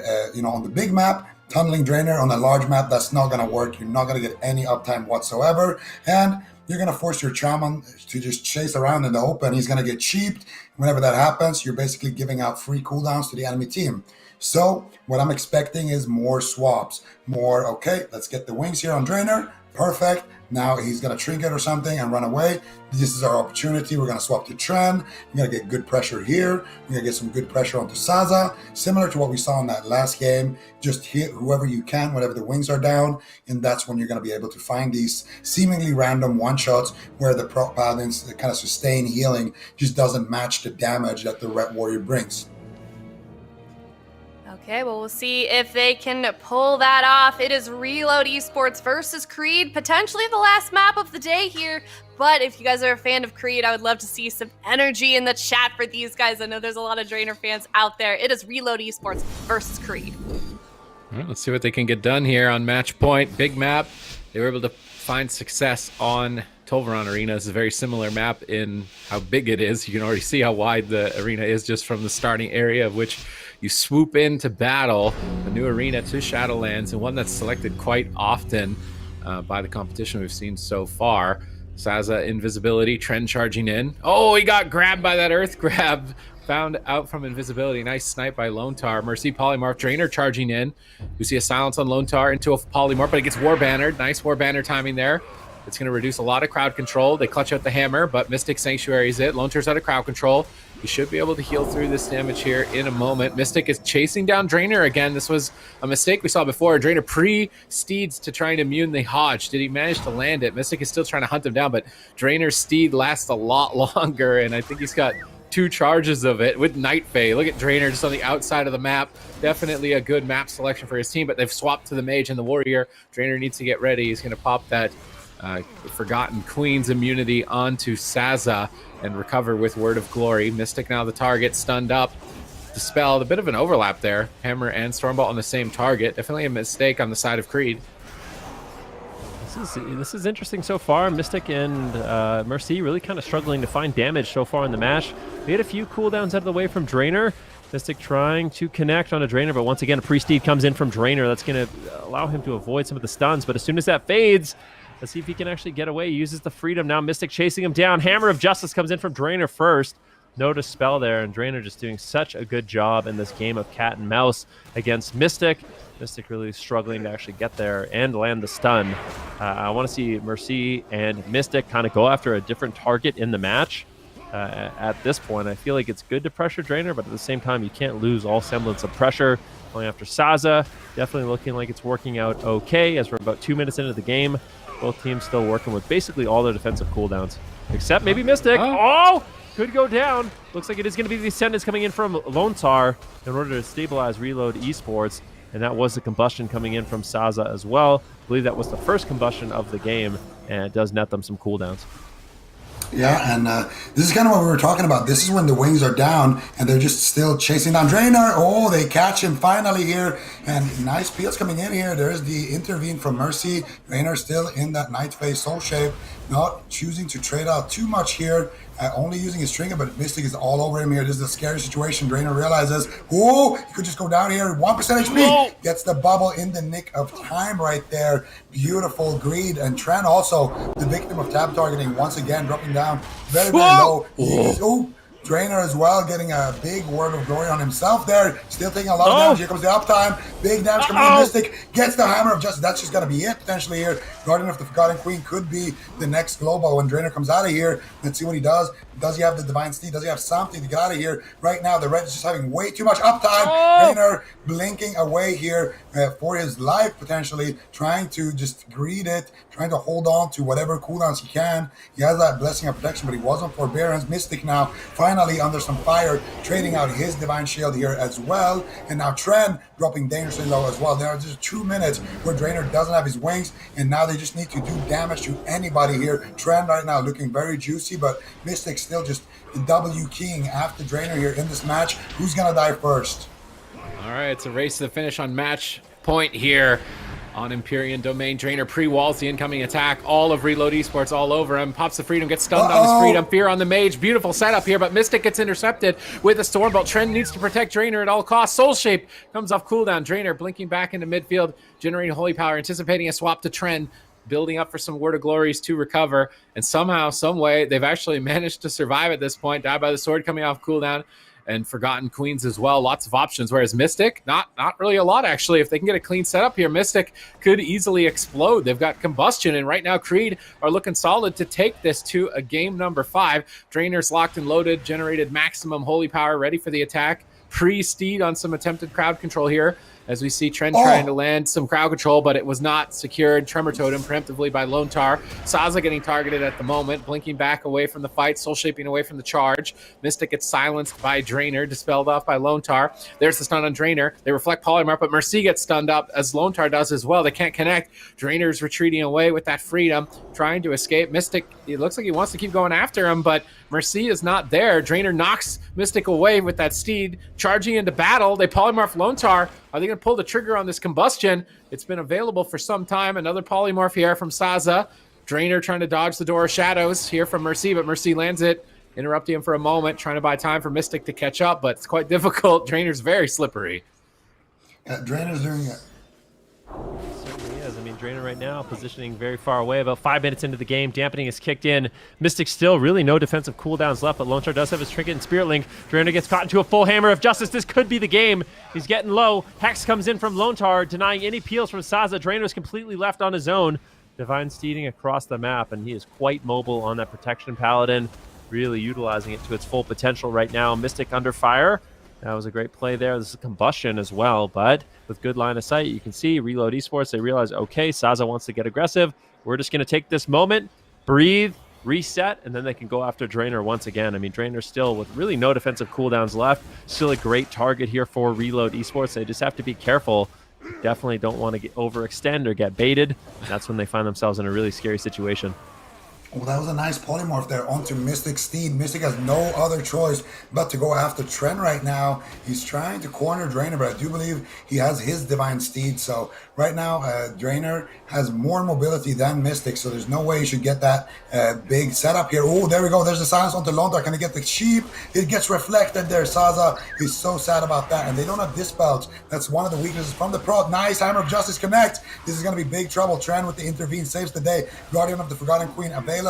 on the big map, tunneling Drainer on a large map, that's not going to work. You're not going to get any uptime whatsoever, and you're going to force your shaman to just chase around in the open. He's going to get cheaped. Whenever that happens, you're basically giving out free cooldowns to the enemy team. So what I'm expecting is more swaps. More, okay, let's get the wings here on Drainer. Perfect. Now he's going to trinket or something and run away. This is our opportunity. We're going to swap to Tren. We're going to get good pressure here. We're going to get some good pressure onto Saza. Similar to what we saw in that last game. Just hit whoever you can, whenever the wings are down. And that's when you're going to be able to find these seemingly random one-shots where the Pro Paladins, the kind of sustained healing, just doesn't match the damage that the Red Warrior brings. Okay, well, we'll see if they can pull that off. It is Reload Esports versus Creed, potentially the last map of the day here. But if you guys are a fan of Creed, I would love to see some energy in the chat for these guys. I know there's a lot of Drainer fans out there. It is Reload Esports versus Creed. All right, let's see what they can get done here on match point. Big map. They were able to find success on Tolveron Arena. It's a very similar map in how big it is. You can already see how wide the arena is just from the starting area, of which you swoop into battle, a new arena to Shadowlands, and one that's selected quite often by the competition we've seen so far. Saza invisibility, Trend charging in. Oh, he got grabbed by that earth grab. Found out from invisibility. Nice snipe by Lontar. Mercy polymorph. Drainer charging in. We see a silence on Lontar into a polymorph, but it gets war bannered. Nice war banner timing there. It's going to reduce a lot of crowd control. They clutch out the hammer, but Mystic Sanctuary's it. Lontar's out of crowd control. You should be able to heal through this damage here in a moment. Mystic is chasing down Drainer again. This was a mistake we saw before. Drainer pre-steeds to try and immune the Hodge. Did he manage to land it? Mystic is still trying to hunt him down, but Drainer's steed lasts a lot longer, and I think he's got 2 charges of it with Night Fae. Look at Drainer just on the outside of the map. Definitely a good map selection for his team, but they've swapped to the Mage and the Warrior. Drainer needs to get ready. He's going to pop that Forgotten Queen's immunity onto Saza and recover with Word of Glory. Mystic now the target, stunned up. Dispelled, a bit of an overlap there. Hammer and Stormbolt on the same target. Definitely a mistake on the side of Creed. This is interesting so far. Mystic and Mercy really kind of struggling to find damage so far in the match. We had a few cooldowns out of the way from Drainer. Mystic trying to connect on a Drainer, but once again, a pre-steed comes in from Drainer. That's going to allow him to avoid some of the stuns, but as soon as that fades, let's see if he can actually get away. He uses the freedom. Now Mystic chasing him down. Hammer of Justice comes in from Drainer first. No dispel there, and Drainer just doing such a good job in this game of cat and mouse against Mystic. Mystic really struggling to actually get there and land the stun. I want to see Mercy and Mystic kind of go after a different target in the match. At this point, I feel like it's good to pressure Drainer, but at the same time, you can't lose all semblance of pressure. Going after Saza, definitely looking like it's working out okay as we're about 2 minutes into the game. Both teams still working with basically all their defensive cooldowns, except maybe Mystic. Oh, could go down. Looks like it is going to be the Ascendants coming in from Lontar in order to stabilize Reload Esports, and that was the combustion coming in from Saza as well. I believe that was the first combustion of the game, and it does net them some cooldowns. Yeah, and this is kind of what we were talking about. This is when the wings are down and they're just still chasing down Drainer. Oh, they catch him finally here. And nice peels coming in here. There's the intervene from Mercy. Drainer still in that Night Phase soul shape. Not choosing to trade out too much here. Only using his Stringer, but Mystic is all over him here. This is a scary situation. Drainer realizes, oh, he could just go down here. 1% HP. Gets the bubble in the nick of time right there. Beautiful Greed. And Tren also the victim of tab targeting once again, dropping down very, very low. Drainer as well, getting a big Word of Glory on himself there. Still taking a lot of damage. Here comes the uptime. Big damage coming in. Mystic gets the Hammer of Justice. That's just going to be it potentially here. Guardian of the Forgotten Queen could be the next global when Drainer comes out of here. Let's see what he does. Does he have the Divine Steed? Does he have something to get out of here? Right now, the Red is just having way too much uptime. Drainer blinking away here for his life, potentially. Trying to just greed it. Trying to hold on to whatever cooldowns he can. He has that Blessing of Protection, but he wasn't Forbearance. Mystic now finally under some fire, trading out his Divine Shield here as well. And now Tren dropping dangerously low as well. There are just 2 minutes where Drainer doesn't have his wings, and now they just need to do damage to anybody here. Tren right now looking very juicy, but Mystic still just W keying after Drainer here in this match. Who's gonna die first? All right, it's a race to the finish on match point here on Empyrean domain. Drainer pre-walls the incoming attack. All of Reload Esports all over him. Pops the freedom, gets stunned on his freedom. Fear on the mage. Beautiful setup here, but Mystic gets intercepted with a Stormbolt. Trend needs to protect Drainer at all costs. Soul Shape comes off cooldown. Drainer blinking back into midfield, generating holy power, anticipating a swap to Trend, building up for some Word of Glories to recover. And somehow, some way, they've actually managed to survive at this point. Died by the sword coming off cooldown. And Forgotten Queens as well. Lots of options. Whereas Mystic, not really a lot, actually. If they can get a clean setup here, Mystic could easily explode. They've got Combustion, and right now Creed are looking solid to take this to a game number 5. Drainer's locked and loaded, generated maximum holy power, ready for the attack. Pre-steed on some attempted crowd control here, as we see Trent trying to land some crowd control, but it was not secured. Tremor Totem preemptively by Lontar. Saza getting targeted at the moment, blinking back away from the fight, soul shaping away from the charge. Mystic gets silenced by Drainer, dispelled off by Lontar. There's the stun on Drainer. They reflect Polymorph, but Mercy gets stunned up, as Lontar does as well. They can't connect. Drainer's retreating away with that freedom, trying to escape. Mystic, it looks like he wants to keep going after him, but Mercy is not there. Drainer knocks Mystic away with that steed, charging into battle. They polymorph Lontar. Are they going to pull the trigger on this combustion? It's been available for some time. Another polymorph here from Saza. Drainer trying to dodge the Door of Shadows here from Mercy, but Mercy lands it interrupting him for a moment, trying to buy time for Mystic to catch up, but it's quite difficult. Drainer's very slippery. Drainer's doing it. Certainly is. I mean, Drainer right now positioning very far away. About 5 minutes into the game, dampening is kicked in. Mystic still really no defensive cooldowns left, but Lone Star does have his trinket and Spirit Link. Drainer gets caught into a full hammer of justice. This could be the game. He's getting low. Hex comes in from Lone Tar, denying any peels from Saza. Drainer is completely left on his own. Divine Steeding across the map, and he is quite mobile on that Protection Paladin, really utilizing it to its full potential right now. Mystic under fire. That was a great play there. This is Combustion as well, but with good line of sight, you can see Reload Esports, they realize, okay, Saza wants to get aggressive. We're just going to take this moment, breathe, reset, and then they can go after Drainer once again. I mean, Drainer still with really no defensive cooldowns left. Still a great target here for Reload Esports. They just have to be careful. Definitely don't want to get overextend or get baited. That's when they find themselves in a really scary situation. Well, that was a nice polymorph there onto Mystic Steed. Mystic has no other choice but to go after Tren right now. He's trying to corner Drainer, but I do believe he has his Divine Steed. So right now, Drainer has more mobility than Mystic, so there's no way he should get that big setup here. Oh, there we go. There's the silence onto Lontar. Can he get the sheep? It gets reflected there. Saza is so sad about that, and they don't have dispels. That's one of the weaknesses from the pro. Nice Hammer of Justice connect. This is going to be big trouble. Tren with the intervene saves the day. Guardian of the Forgotten Queen available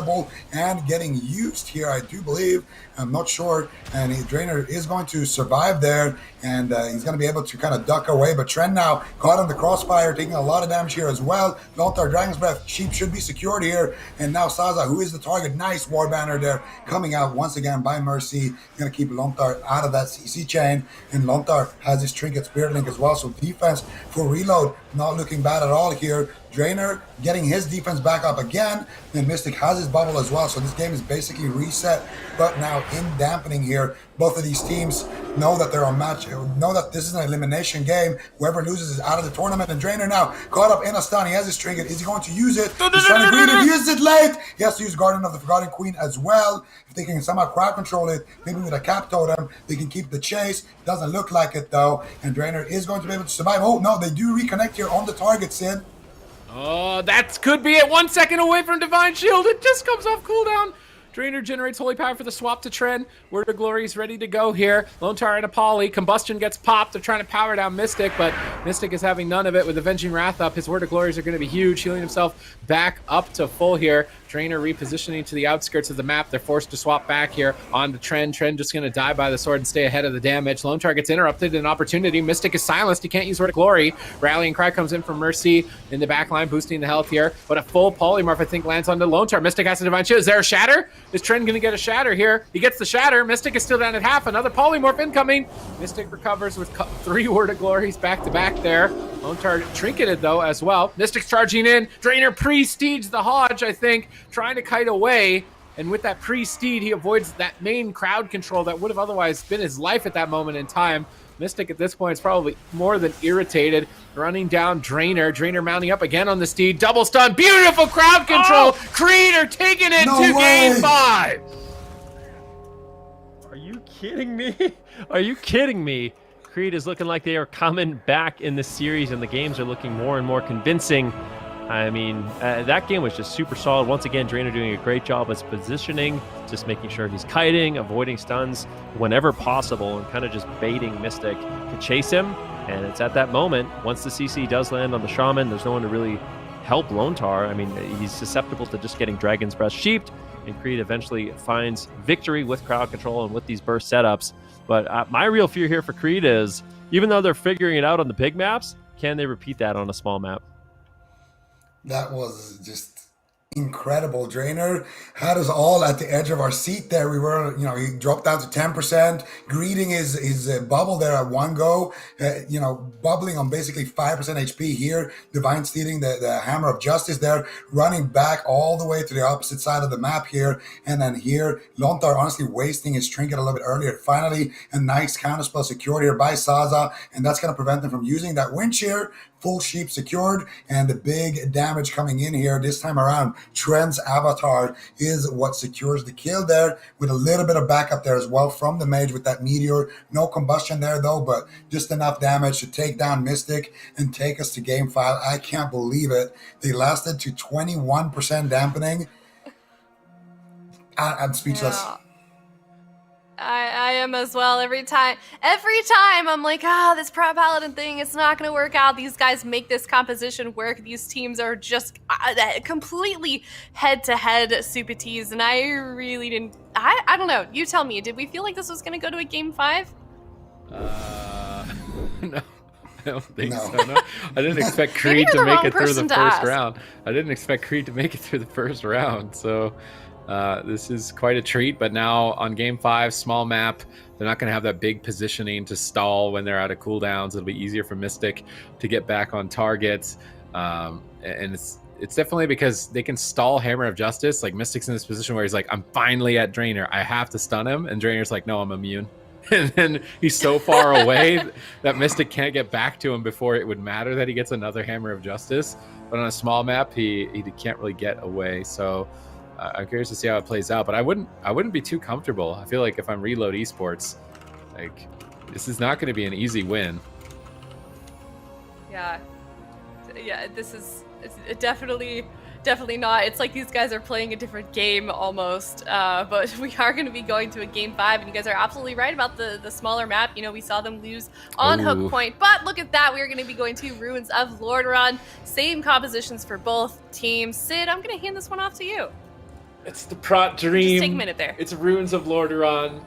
and getting used here, I do believe. I'm not sure, and Drainer is going to survive there, and he's going to be able to kind of duck away, but Tren now caught on the crossfire, taking a lot of damage here as well. Lontar, Dragon's Breath, Sheep should be secured here, and now Saza, who is the target, nice War Banner there, coming out once again by Mercy, going to keep Lontar out of that CC chain, and Lontar has his Trinket Spirit Link as well, so defense for Reload, not looking bad at all here. Drainer getting his defense back up again, and Mystic has his bubble as well, so this game is basically reset, but now in dampening here. Both of these teams know that they're on match, know that this is an elimination game. Whoever loses is out of the tournament, and Drainer now caught up in a stun. He has his trinket. Is he going to use it? He's trying to greet it. He uses it late. He has to use Guardian of the Forgotten Queen as well. If they can somehow crowd control it, maybe with a cap totem, they can keep the chase. Doesn't look like it though, and Drainer is going to be able to survive. Oh no, they do reconnect here on the target, Sid. Oh, that could be it. 1 second away from Divine Shield. It just comes off cooldown. Drainer generates Holy Power for the swap to Tren. Word of Glory is ready to go here. Lone Tar and a Poly. Combustion gets popped. They're trying to power down Mystic, but Mystic is having none of it with Avenging Wrath up. His Word of Glories are going to be huge, healing himself back up to full here. Drainer repositioning to the outskirts of the map. They're forced to swap back here on the Tren. Tren just going to die by the sword and stay ahead of the damage. Lone Tar gets interrupted. An opportunity. Mystic is silenced. He can't use Word of Glory. Rallying Cry comes in from Mercy in the back line, boosting the health here. But a full polymorph, I think, lands onto Lone Tar. Mystic has a Divine Shield. Is there a Shatter? Is Tren going to get a Shatter here? He gets the Shatter. Mystic is still down at half. Another polymorph incoming. Mystic recovers with 3 Word of Glories back to back there. Lone Tar trinketed though as well. Mystic's charging in. Drainer pre-steeds the Hodge, I think, trying to kite away. And with that pre-steed, he avoids that main crowd control that would have otherwise been his life at that moment in time. Mystic at this point is probably more than irritated. Running down Drainer. Drainer mounting up again on the steed. Double stun. Beautiful crowd control. Creed are taking it to game 5. Are you kidding me? Are you kidding me? Creed is looking like they are coming back in the series, and the games are looking more and more convincing. I mean, that game was just super solid. Once again, Drainer doing a great job with positioning, just making sure he's kiting, avoiding stuns whenever possible, and kind of just baiting Mystic to chase him. And it's at that moment, once the CC does land on the Shaman, there's no one to really help Lone Tar. I mean, he's susceptible to just getting Dragon's Breath sheeped, and Creed eventually finds victory with crowd control and with these burst setups. But my real fear here for Creed is, even though they're figuring it out on the big maps, can they repeat that on a small map? That was just incredible. Drainer had us all at the edge of our seat there. We were, he dropped down to 10%, greeting his bubble there at one go, bubbling on basically 5% HP here. Divine Steeding the Hammer of Justice there, running back all the way to the opposite side of the map here. And then here, Lontar honestly wasting his trinket a little bit earlier. Finally, a nice counterspell secured here by Saza, and that's going to prevent him from using that Wind Shear. Full sheep secured, and the big damage coming in here this time around. Tren's Avatar is what secures the kill there, with a little bit of backup there as well from the mage with that meteor. No combustion there though, but just enough damage to take down Mystic and take us to game 5. I can't believe it. They lasted to 21% dampening. I'm speechless. I am as well. Every time I'm like, this Prop Paladin thing, it's not going to work out. These guys make this composition work. These teams are just completely head-to-head super teas, and I really didn't. I don't know. You tell me. Did we feel like this was going to go to a game 5? No. I don't think so. No. I didn't expect Creed to make it through the first round. I didn't expect Creed to make it through the first round. So this is quite a treat. But now on game 5, small map, they're not going to have that big positioning to stall when they're out of cooldowns. It'll be easier for Mystic to get back on targets. And it's definitely because they can stall Hammer of Justice. Like Mystic's in this position where he's like, I'm finally at Drainer. I have to stun him. And Drainer's like, no, I'm immune. And then he's so far away that Mystic can't get back to him before it would matter that he gets another Hammer of Justice. But on a small map, he can't really get away. So I'm curious to see how it plays out. But I wouldn't be too comfortable. I feel like if I'm Reload Esports, like this is not going to be an easy win. Yeah, this is definitely not. It's like these guys are playing a different game almost, but we are going to be going to a game 5, and you guys are absolutely right about the smaller map. You know, we saw them lose on Hook Point, but look at that. We are going to be going to Ruins of LORDAERON. Same compositions for both teams. Sid, I'm going to hand this one off to you. It's the Prot Dream. Just take a minute there. It's Ruins of LORDAERON.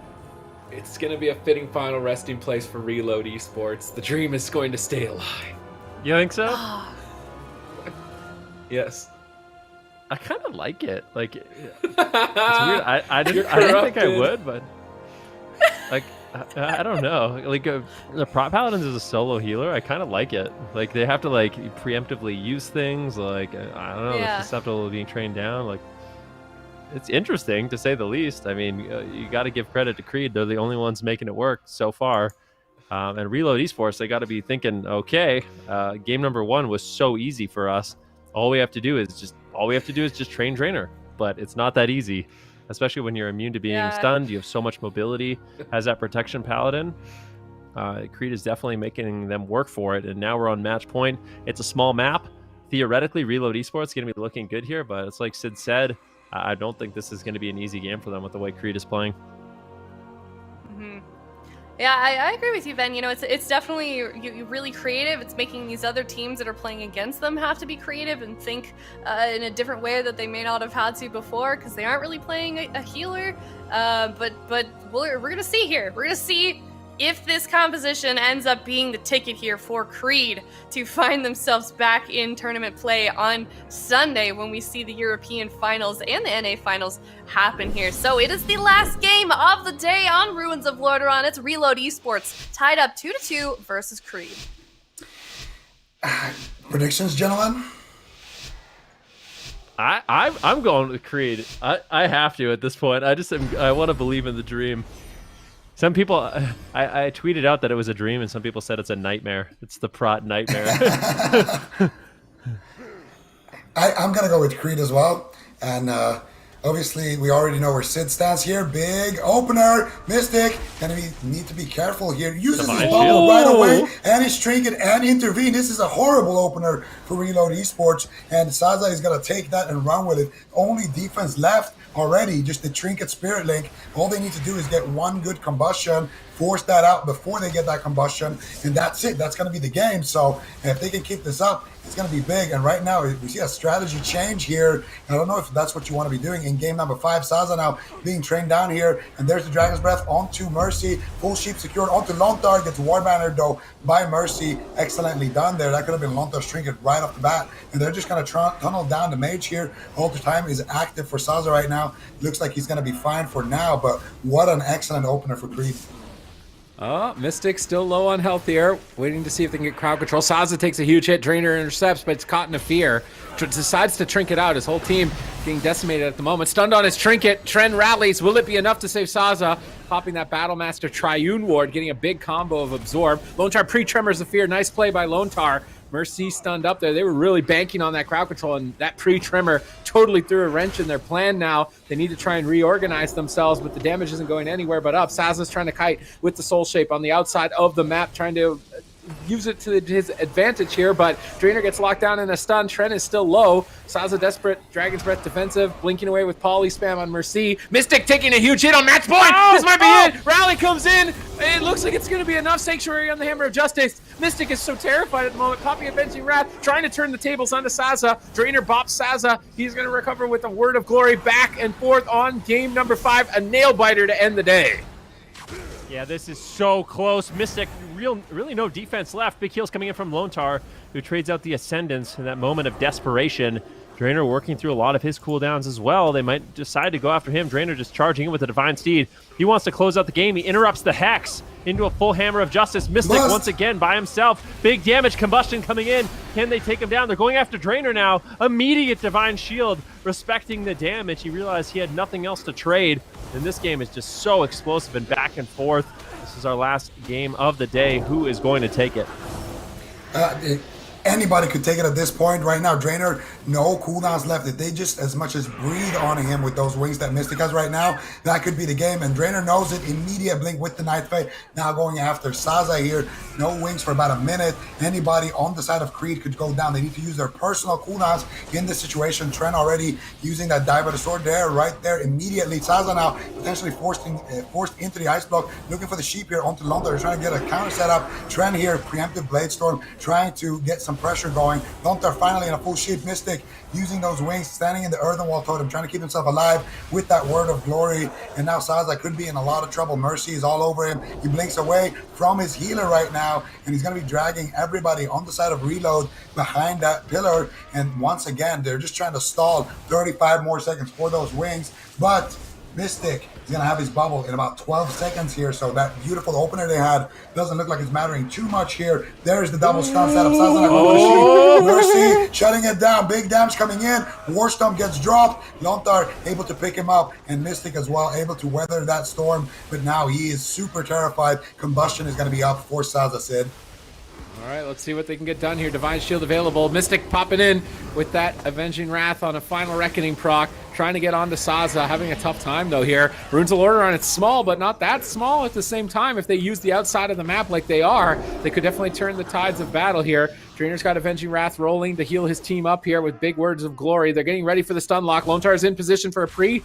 It's going to be a fitting final resting place for Reload Esports. The dream is going to stay alive. You think so? Yes. I kind of like it. Like, it's weird. I didn't think I would, but like, I don't know. Like, the Prop Paladins is a solo healer. I kind of like it. Like, they have to like preemptively use things. Like, I don't know, they're susceptible to being trained down. Like, it's interesting to say the least. I mean, you got to give credit to Creed. They're the only ones making it work so far. And Reload Esports, they got to be thinking, okay, game number 1 was so easy for us. All we have to do is just train Drainer, but it's not that easy, especially when you're immune to being stunned. You have so much mobility, has that protection paladin. Creed is definitely making them work for it, and now we're on match point. It's a small map. Theoretically, Reload Esports is going to be looking good here, but it's like Sid said, I don't think this is going to be an easy game for them with the way Creed is playing. Yeah, I agree with you, Ben. You know, it's definitely you really creative. It's making these other teams that are playing against them have to be creative and think in a different way that they may not have had to before because they aren't really playing a healer. But we're gonna see here. We're gonna see if this composition ends up being the ticket here for Creed to find themselves back in tournament play on Sunday when we see the European finals and the NA finals happen here. So it is the last game of the day on Ruins of LORDAERON. It's Reload Esports tied up 2-2 versus Creed. Predictions, gentlemen? I'm going with Creed. I have to at this point. I want to believe in the dream. Some people, I tweeted out that it was a dream, and some people said it's a nightmare. It's the Prot nightmare. I'm going to go with Creed as well. And obviously, we already know where Sid stands here. Big opener. Mystic. Need to be careful here. Uses his bubble right away. And his trinket and intervene. This is a horrible opener for Reload Esports. And Saza is going to take that and run with it. Only defense left already, just the trinket spirit link. All they need to do is get one good combustion, force that out before they get that combustion, and that's it. That's going to be the game. So if they can keep this up, it's going to be big. And right now we see a strategy change here. I don't know if that's what you want to be doing in game number 5. Saza now being trained down here, and there's the Dragon's Breath onto Mercy, full sheep secured onto Lontar, gets war bannered though by Mercy. Excellently done there. That could have been Lontar's trinket right off the bat, and they're just going to tunnel down the mage here. Alter time is active for Saza right now. Looks like he's going to be fine for now, but what an excellent opener for Creed. Mystic still low on health here, waiting to see if they can get crowd control. Saza takes a huge hit, Drainer intercepts, but it's caught in a fear. Decides to trinket out. His whole team being decimated at the moment. Stunned on his trinket. Tren rallies. Will it be enough to save Saza? Popping that Battlemaster Triune Ward, getting a big combo of Absorb. Lontar pre-tremors the fear. Nice play by Lontar. Mercy stunned up there. They were really banking on that crowd control, and that pre-tremor totally threw a wrench in their plan now. They need to try and reorganize themselves, but the damage isn't going anywhere but up. Saza's trying to kite with the Soul Shape on the outside of the map, trying to use it to his advantage here, but Drainer gets locked down in a stun. Trent is still low. Saza desperate, Dragon's Breath defensive, blinking away with poly spam on Mercy. Mystic taking a huge hit on match point. This might be it. Rally comes in. It looks like it's going to be enough. Sanctuary on the Hammer of Justice. Mystic is so terrified at the moment. Popping Avenging Wrath, trying to turn the tables onto Saza. Drainer bops Saza. He's going to recover with a Word of Glory. Back and forth on game number 5. A nail biter to end the day. Yeah, this is so close. Mystic, really no defense left. Big heals coming in from Lontar, who trades out the Ascendants in that moment of desperation. Drainer working through a lot of his cooldowns as well. They might decide to go after him. Drainer just charging in with a Divine Steed. He wants to close out the game. He interrupts the Hex into a full Hammer of Justice. Mystic once again by himself. Big damage, Combustion coming in. Can they take him down? They're going after Drainer now. Immediate Divine Shield, respecting the damage. He realized he had nothing else to trade. And this game is just so explosive and back and forth. This is our last game of the day. Who is going to take it? Anybody could take it at this point right now. Drainer, no cooldowns left. If they just as much as breathe on him with those wings that Mystic has right now, that could be the game. And Drainer knows it. Immediate blink with the Night Fate. Now going after Saza here. No wings for about a minute. Anybody on the side of Creed could go down. They need to use their personal cooldowns in this situation. Trent already using that dive of the sword there, right there immediately. Saza now potentially forced into the ice block, looking for the sheep here onto Lontar, trying to get a counter setup. Trent here, preemptive Blade Storm, trying to get some pressure going. Lontar finally in a full sheep. Mystic using those wings, standing in the Earthen Wall Totem, trying to keep himself alive with that Word of Glory. And now Saza could be in a lot of trouble. Mercy is all over him. He blinks away from his healer right now, and he's going to be dragging everybody on the side of Reload behind that pillar. And once again, they're just trying to stall 35 more seconds for those wings. But Mystic is going to have his bubble in about 12 seconds here, so that beautiful opener they had doesn't look like it's mattering too much here. There's the double stun setup. Mercy shutting it down. Big damage coming in. Warstomp gets dropped. Lontar able to pick him up, and Mystic as well able to weather that storm, but now he is super terrified. Combustion is going to be up for Saza, Sid. All right, let's see what they can get done here. Divine Shield available. Mystic popping in with that Avenging Wrath on a Final Reckoning proc. Trying to get onto Saza. Having a tough time, though, here. Runes of LORDAERON, it's small, but not that small at the same time. If they use the outside of the map like they are, they could definitely turn the tides of battle here. Drainer's got Avenging Wrath rolling to heal his team up here with big Words of Glory. They're getting ready for the stun lock. Lontar's in position for a pre.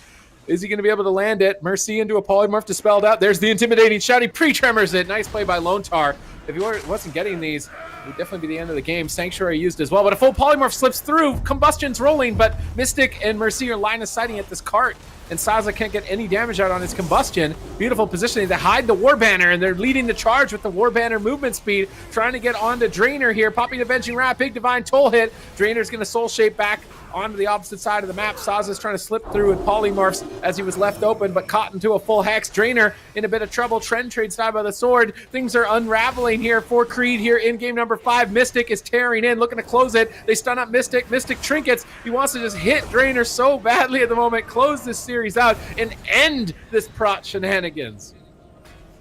Is he going to be able to land it? Mercy into a Polymorph Dispelled out. There's the intimidating shout. He pre-tremors it. Nice play by Lontar. If he wasn't getting these, it would definitely be the end of the game. Sanctuary used as well, but a full Polymorph slips through. Combustion's rolling, but Mystic and Mercy are line of sighting at this cart, and Saza can't get any damage out on his Combustion. Beautiful positioning. They hide the War Banner, and they're leading the charge with the War Banner movement speed, trying to get onto Drainer here. Popping Avenging Wrath, big Divine Toll hit. Drainer's going to Soul Shape back onto the opposite side of the map. Saza's trying to slip through with Polymorphs as he was left open, but caught into a full Hex. Drainer in a bit of trouble. Trend trades dive by the sword. Things are unraveling here for Creed here in game number 5. Mystic is tearing in, looking to close it. They stun up Mystic. Mystic trinkets. He wants to just hit Drainer so badly at the moment, close this series out, and end this prot shenanigans.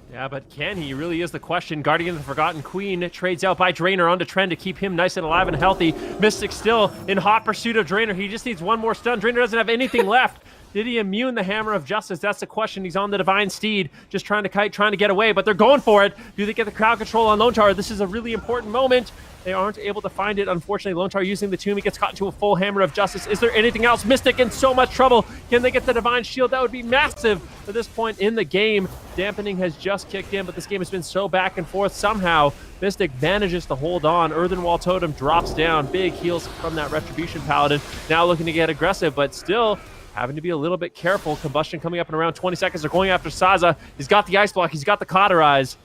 Yeah, but can he? Really is the question. Guardian of the Forgotten Queen trades out by Drainer onto Trend to keep him nice and alive and healthy. Mystic still in hot pursuit of Drainer. He just needs one more stun. Drainer doesn't have anything left. Did he immune the Hammer of Justice? That's the question. He's on the Divine Steed, just trying to kite, trying to get away, but they're going for it. Do they get the crowd control on Lontar? This is a really important moment. They aren't able to find it. Unfortunately, Lontar using the tomb. He gets caught into a full Hammer of Justice. Is there anything else? Mystic in so much trouble. Can they get the Divine Shield? That would be massive at this point in the game. Dampening has just kicked in, but this game has been so back and forth. Somehow, Mystic manages to hold on. Earthen Wall Totem drops down. Big heals from that Retribution Paladin. Now looking to get aggressive, but still having to be a little bit careful. Combustion coming up in around 20 seconds. They're going after Saza. He's got the Ice Block. He's got the Cauterize.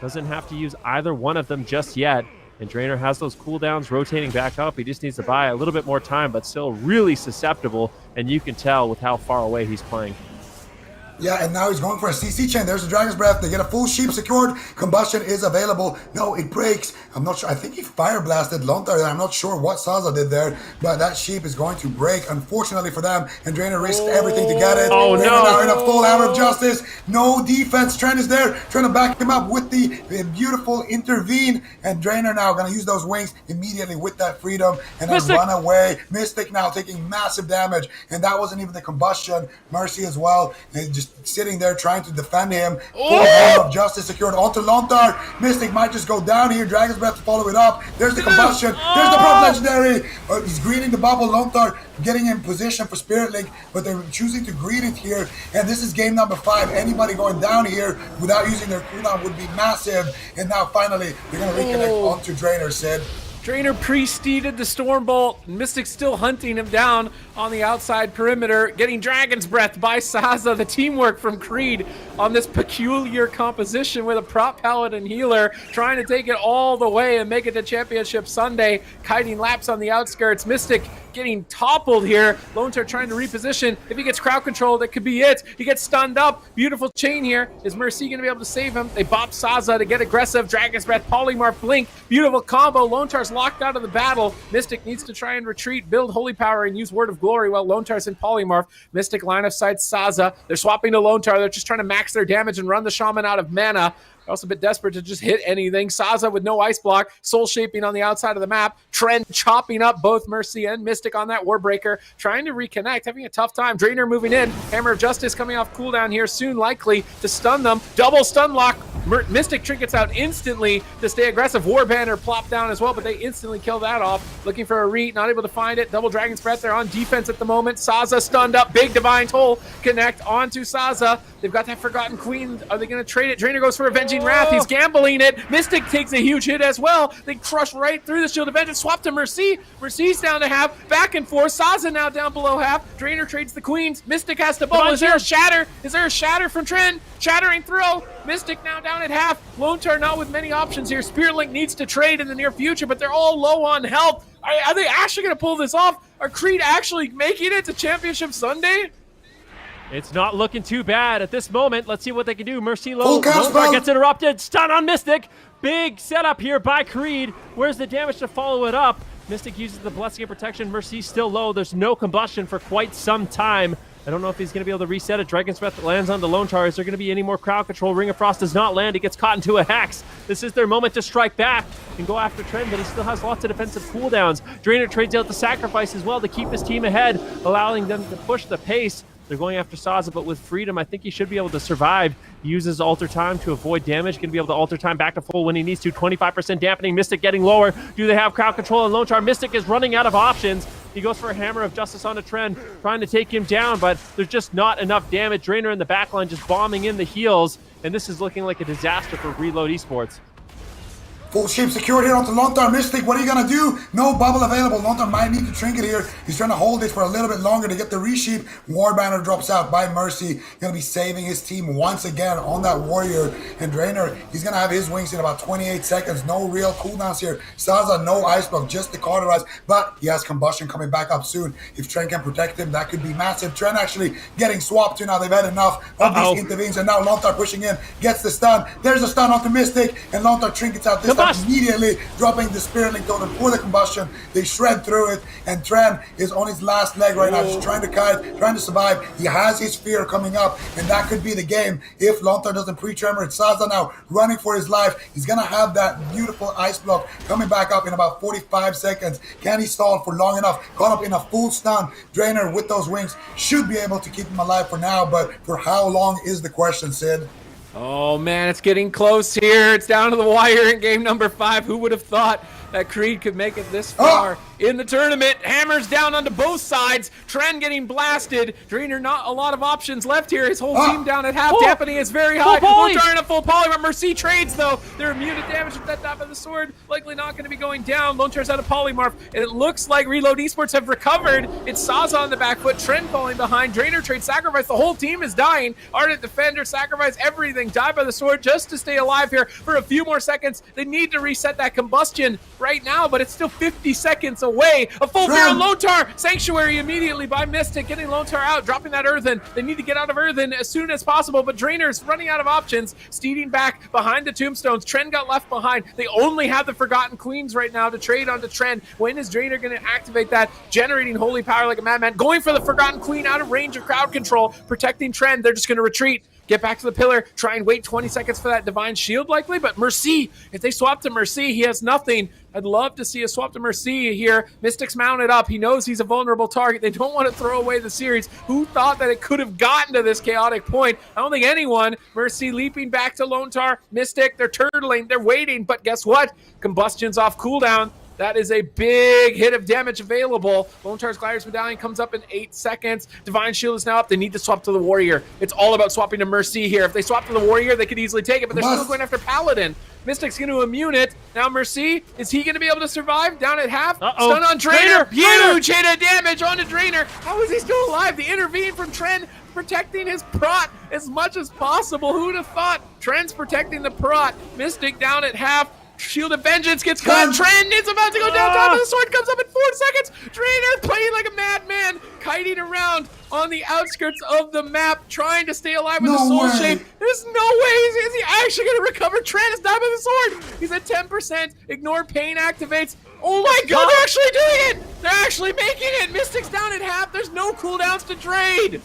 Doesn't have to use either one of them just yet. And Drainer has those cooldowns rotating back up. He just needs to buy a little bit more time, but still really susceptible. And you can tell with how far away he's playing. Yeah, and now he's going for a CC chain. There's the Dragon's Breath. They get a full sheep secured. Combustion is available. No, it breaks. I'm not sure. I think he fire blasted Lontar. I'm not sure what Saza did there, but that sheep is going to break, unfortunately for them. And Drainer risked everything to get it. Oh, Drainer no. now in a full Hammer of Justice. No defense. Trent is there, trying to back him up with the beautiful intervene. And Drainer now going to use those wings immediately with that freedom and then run away. Mystic now taking massive damage. And that wasn't even the Combustion. Mercy as well. And just just sitting there trying to defend him. Full Hammer of Justice secured onto Lontar. Mystic might just go down here. Dragon's Breath to follow it up. There's the combustion. There's the Prop Legendary. He's greeting the bubble. Lontar getting in position for Spirit Link, but they're choosing to greet it here. And this is game number 5. Anybody going down here without using their cooldown would be massive. And now finally, they're going to reconnect onto Drainer, Sid. Drainer pre-steeded the Stormbolt. Mystic still hunting him down on the outside perimeter, getting Dragon's Breath by Saza. The teamwork from Creed on this peculiar composition with a prop paladin healer, trying to take it all the way and make it to Championship Sunday. Kiting laps on the outskirts. Mystic getting toppled here. Lontar trying to reposition. If he gets crowd control, that could be it. He gets stunned up. Beautiful chain here. Is Mercy going to be able to save him? They bop Saza to get aggressive. Dragon's Breath, Polymorph, Blink. Beautiful combo. Lontar's locked out of the battle. Mystic needs to try and retreat, build Holy Power, and use Word of Glory while Lontar's in Polymorph. Mystic line of sight Saza. They're swapping to Lontar. They're just trying to max their damage and run the Shaman out of mana. They're also a bit desperate to just hit anything. Saza with no ice block. Soul Shaping on the outside of the map. Trend chopping up both Mercy and Mystic on that Warbreaker. Trying to reconnect. Having a tough time. Drainer moving in. Hammer of Justice coming off cooldown here. Soon likely to stun them. Double stun lock. Mystic trinkets out instantly to stay aggressive. Warbanner plopped down as well, but they instantly kill that off. Looking for a re. Not able to find it. Double Dragon's Breath. They're on defense at the moment. Saza stunned up. Big Divine Toll connect onto Saza. They've got that Forgotten Queen. Are they going to trade it? Drainer goes for Avenging Wrath. He's gambling it. Mystic takes a huge hit as well. They crush right through the Shield of Vengeance. Swap to Mercy. Mercy's down to half. Back and forth. Saza now down below half. Drainer trades the Queens. Mystic has to bubble. Is there a shatter? Is there a shatter from Trend? Shattering throw. Mystic now down at half. Lontar not with many options here. Spirit Link needs to trade in the near future, but they're all low on health. Are they actually going to pull this off? Are Creed actually making it to Championship Sunday? It's not looking too bad at this moment. Let's see what they can do. Mercy low. Lontar gets interrupted. Stun on Mystic. Big setup here by Creed. Where's the damage to follow it up? Mystic uses the Blessing of Protection. Mercy's still low. There's no combustion for quite some time. I don't know if he's going to be able to reset it. Dragon's Breath lands on the Lontar. Is there going to be any more crowd control? Ring of Frost does not land. He gets caught into a hex. This is their moment to strike back and go after Trend, but he still has lots of defensive cooldowns. Drainer trades out the sacrifice as well to keep his team ahead, allowing them to push the pace. They're going after Saza, but with Freedom, I think he should be able to survive. He uses Alter Time to avoid damage. Going to be able to Alter Time back to full when he needs to. 25% dampening. Mystic getting lower. Do they have crowd control on Lontar? Mystic is running out of options. He goes for a Hammer of Justice on a Trend, trying to take him down, but there's just not enough damage. Drainer in the backline just bombing in the heals, and this is looking like a disaster for Reload Esports. Full shape secured here onto Lontar. Mystic, what are you going to do? No bubble available. Lontar might need to trinket here. He's trying to hold it for a little bit longer to get the resheep. Warbanner drops out by Mercy. Going to be saving his team once again on that Warrior. And Drainer, he's going to have his wings in about 28 seconds. No real cooldowns here. Saza, no ice block, just the cauterize. But he has combustion coming back up soon. If Trent can protect him, that could be massive. Trent actually getting swapped to now. They've had enough of these intervenes. And now Lontar pushing in, gets the stun. There's a stun onto Mystic. And Lontar trinkets out this immediately, dropping the Spirit Link totem for the combustion. They shred through it, and Tren is on his last leg right now, just trying to kite, trying to survive. He has his fear coming up, and that could be the game if Lontar doesn't pre-tremor it. Saza now running for his life. He's gonna have that beautiful ice block coming back up in about 45 seconds. Can he stall for long enough? Caught up in a full stun. Drainer with those wings should be able to keep him alive for now, but for how long is the question, Sid? Oh man, it's getting close here. It's down to the wire in game number 5. Who would have thought that Creed could make it this far in the tournament? Hammers down onto both sides. Trend getting blasted. Drainer not a lot of options left here. His whole team down at half. Dampening is very high. Lontar in a full poly. Mercy trades though. They're immune to damage with that top of the sword. Likely not going to be going down. Lontar's out of polymorph, and it looks like Reload Esports have recovered. It's Saza on the back foot. Trend falling behind. Drainer trades sacrifice. The whole team is dying. Ardent Defender sacrifice everything. Die by the sword just to stay alive here for a few more seconds. They need to reset that combustion right now, but it's still 50 seconds away. A full fear on Lontar. Sanctuary immediately by Mystic, getting Lontar out, dropping that Earthen. They need to get out of Earthen as soon as possible, but Drainer's running out of options, steeding back behind the Tombstones. Trend got left behind. They only have the Forgotten Queens right now to trade onto Trend. When is Drainer going to activate that? Generating Holy Power like a madman, going for the Forgotten Queen out of range of crowd control, protecting Trend. They're just going to retreat. get back to the pillar, try and wait 20 seconds for that divine shield likely, but Mercy, if they swap to Mercy, he has nothing. I'd love to see a swap to Mercy here. Mystic's mounted up. He knows he's a vulnerable target. They don't want to throw away the series. Who thought that it could have gotten to this chaotic point? I don't think anyone. Mercy leaping back to Lontar. Mystic, they're turtling. They're waiting. But guess what? Combustion's off cooldown. That is a big hit of damage available. Lontar's Gliders Medallion comes up in 8 seconds. Divine Shield is now up. They need to swap to the Warrior. It's all about swapping to Mercy here. If they swap to the Warrior, they could easily take it, but they're still going after Paladin. Mystic's going to immune it. Now Mercy, is he going to be able to survive? Down at half. Stun on Drainer. Huge hit of damage onto Drainer. How is he still alive? The intervene from Tren, protecting his prot as much as possible. Who would have thought? Tren's protecting the prot. Mystic down at half. Shield of Vengeance gets cut. Tren is about to go down. Top of the sword comes up in 4 seconds. Drainer playing like a madman, kiting around on the outskirts of the map, trying to stay alive with the soul shape. There's no way. Is he actually going to recover? Tren is died by the sword. He's at 10%. Ignore Pain activates. Oh my god, they're actually doing it. They're actually making it. Mystic's down at half. There's no cooldowns to trade.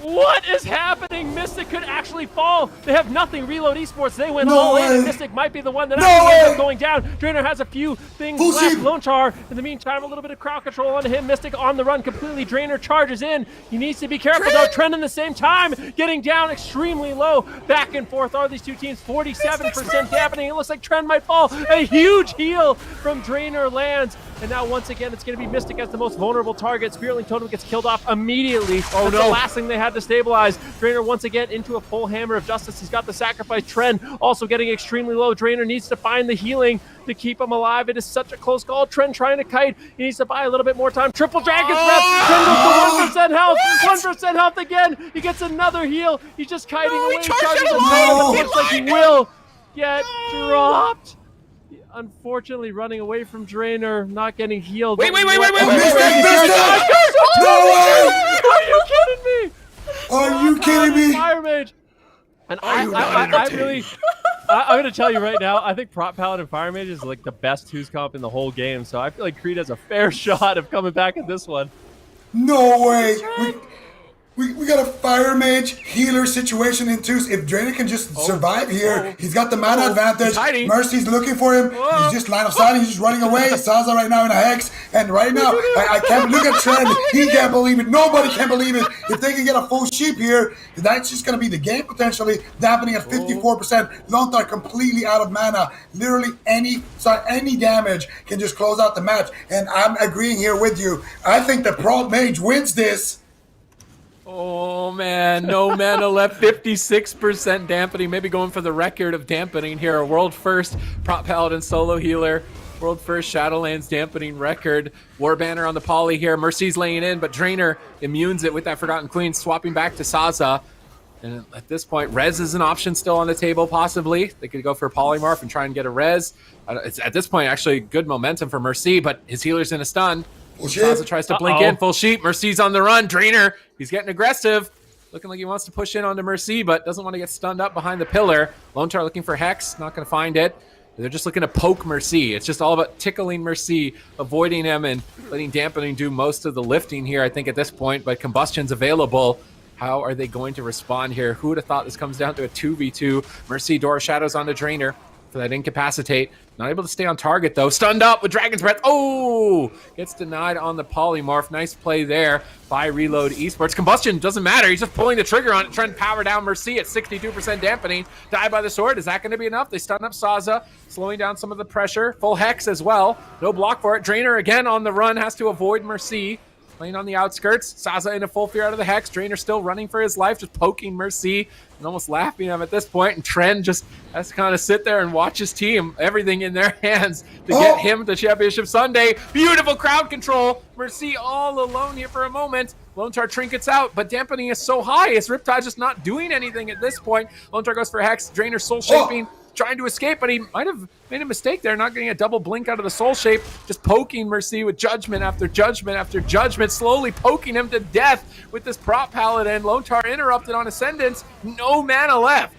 What is happening? Mystic could actually fall. They have nothing. Reload Esports. They went all in. Mystic might be the one that actually ends up going down. Drainer has a few things left. Lontar, in the meantime, a little bit of crowd control on him. Mystic on the run completely. Drainer charges in. He needs to be careful though. Tren in the same time, getting down extremely low. Back and forth are these two teams. 47% dampening. It looks like Tren might fall. A huge heal from Drainer lands. And now once again, it's going to be Mystic as the most vulnerable target. Spiritling Totem gets killed off immediately. That's the last thing they had to stabilize. Drainer once again into a full Hammer of Justice. He's got the sacrifice. Tren also getting extremely low. Drainer needs to find the healing to keep him alive. It is such a close call. Tren trying to kite. He needs to buy a little bit more time. Triple Dragon's Breath. Tren goes to 1% health. 1% health again. He gets another heal. He's just kiting away. He charges the but it looks like he will get dropped. Unfortunately, running away from Drainer, not getting healed. Wait. No way! Are you kidding me? Are you kidding me? Fire Mage. And I'm going to tell you right now, I think Prop Paladin Fire Mage is like the best 2's comp in the whole game, so I feel like Creed has a fair shot of coming back in this one. No way! We got a Fire Mage healer situation in 2s. If Drainer can just survive here, he's got the mana advantage. Mercy's looking for him. He's just line of sight. He's just running away. Saza right now in a hex. And right now, I can't look at Tren. He can't believe it. Nobody can believe it. If they can get a full sheep here, that's just going to be the game potentially. Dampening at 54%. Lontar completely out of mana. Literally any damage can just close out the match. And I'm agreeing here with you. I think the Prop Mage wins this. Oh man, no mana left, 56% dampening, maybe going for the record of dampening here. A world first Prop Paladin solo healer, world first Shadowlands dampening record. War Banner on the poly here, Mercy's laying in, but Drainer immunes it with that Forgotten Queen, swapping back to Saza. And at this point, Res is an option still on the table, possibly. They could go for Polymorph and try and get a Res. It's at this point actually good momentum for Mercy, but his healer's in a stun. Saza tries to blink in, full sheep. Mercy's on the run. Drainer, he's getting aggressive. Looking like he wants to push in onto Mercy, but doesn't want to get stunned up behind the pillar. Lontar looking for Hex, not going to find it. They're just looking to poke Mercy. It's just all about tickling Mercy, avoiding him, and letting Dampening do most of the lifting here, I think, at this point. But Combustion's available. How are they going to respond here? Who would have thought this comes down to a 2v2? Mercy, Door of Shadows onto Drainer for that Incapacitate. Not able to stay on target, though. Stunned up with Dragon's Breath. Oh! Gets denied on the Polymorph. Nice play there by Reload Esports. Combustion doesn't matter. He's just pulling the trigger on it, trying to power down Mercy at 62% dampening. Die by the sword. Is that going to be enough? They stun up Saza, slowing down some of the pressure. Full Hex as well. No block for it. Drainer again on the run. Has to avoid Mercy. Playing on the outskirts. Saza in a full fear out of the Hex. Drainer still running for his life, just poking Mercy and almost laughing at him at this point. And Tren just has to kind of sit there and watch his team, everything in their hands to get him to Championship Sunday. Beautiful crowd control. Mercy all alone here for a moment. Lontar trinkets out, but dampening is so high. His Riptide just not doing anything at this point. Lontar goes for Hex. Drainer soul shaping. Trying to escape, but he might have made a mistake there, not getting a double blink out of the soul shape, just poking Mercy with judgment after judgment after judgment, slowly poking him to death with this Prop Paladin. Lontar interrupted on Ascendance, no mana left.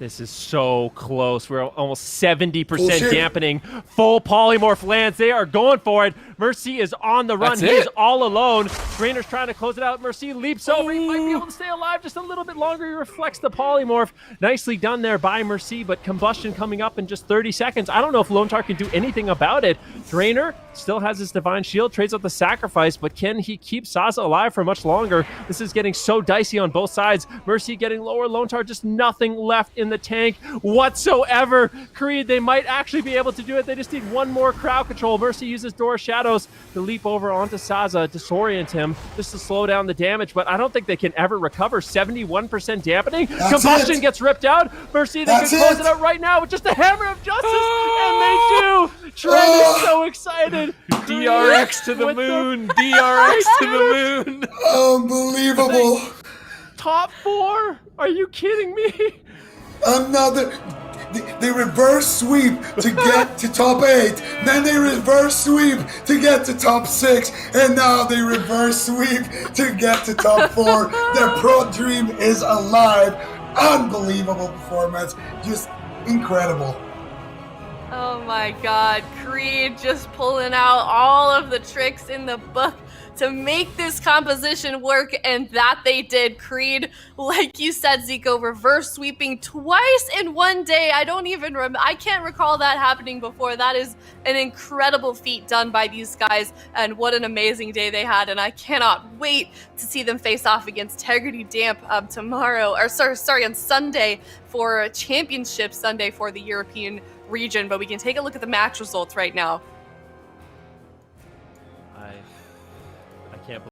This is so close. We're almost 70% dampening. Full Polymorph lands. They are going for it. Mercy is on the run. He is all alone. Drainer's trying to close it out. Mercy leaps over. He might be able to stay alive just a little bit longer. He reflects the polymorph. Nicely done there by Mercy, but Combustion coming up in just 30 seconds. I don't know if Lontar can do anything about it. Drainer still has his Divine Shield, trades out the sacrifice, but can he keep Saza alive for much longer? This is getting so dicey on both sides. Mercy getting lower. Lontar just nothing left in the tank whatsoever. Creed, they might actually be able to do it. They just need one more crowd control. Mercy uses Door of Shadows to leap over onto Saza, disorient him, just to slow down the damage, but I don't think they can ever recover. 71% dampening. Combustion gets ripped out. Mercy, they can close it out right now with just the Hammer of Justice, and they do. Trent is so excited. DRX to the moon. DRX to the moon. Unbelievable. Top 4? Are you kidding me? Another. They reverse sweep to get to top 8. Then they reverse sweep to get to top 6. And now they reverse sweep to get to top 4. Their pro dream is alive. Unbelievable performance. Just incredible. Oh my god, Creed just pulling out all of the tricks in the book to make this composition work, and that they did. Creed, like you said, Zico, reverse sweeping twice in one day. I can't recall that happening before. That is an incredible feat done by these guys, and what an amazing day they had, and I cannot wait to see them face off against Tegrity Damp tomorrow, or sorry, on Sunday for Championship Sunday for the European region. But we can take a look at the match results right now.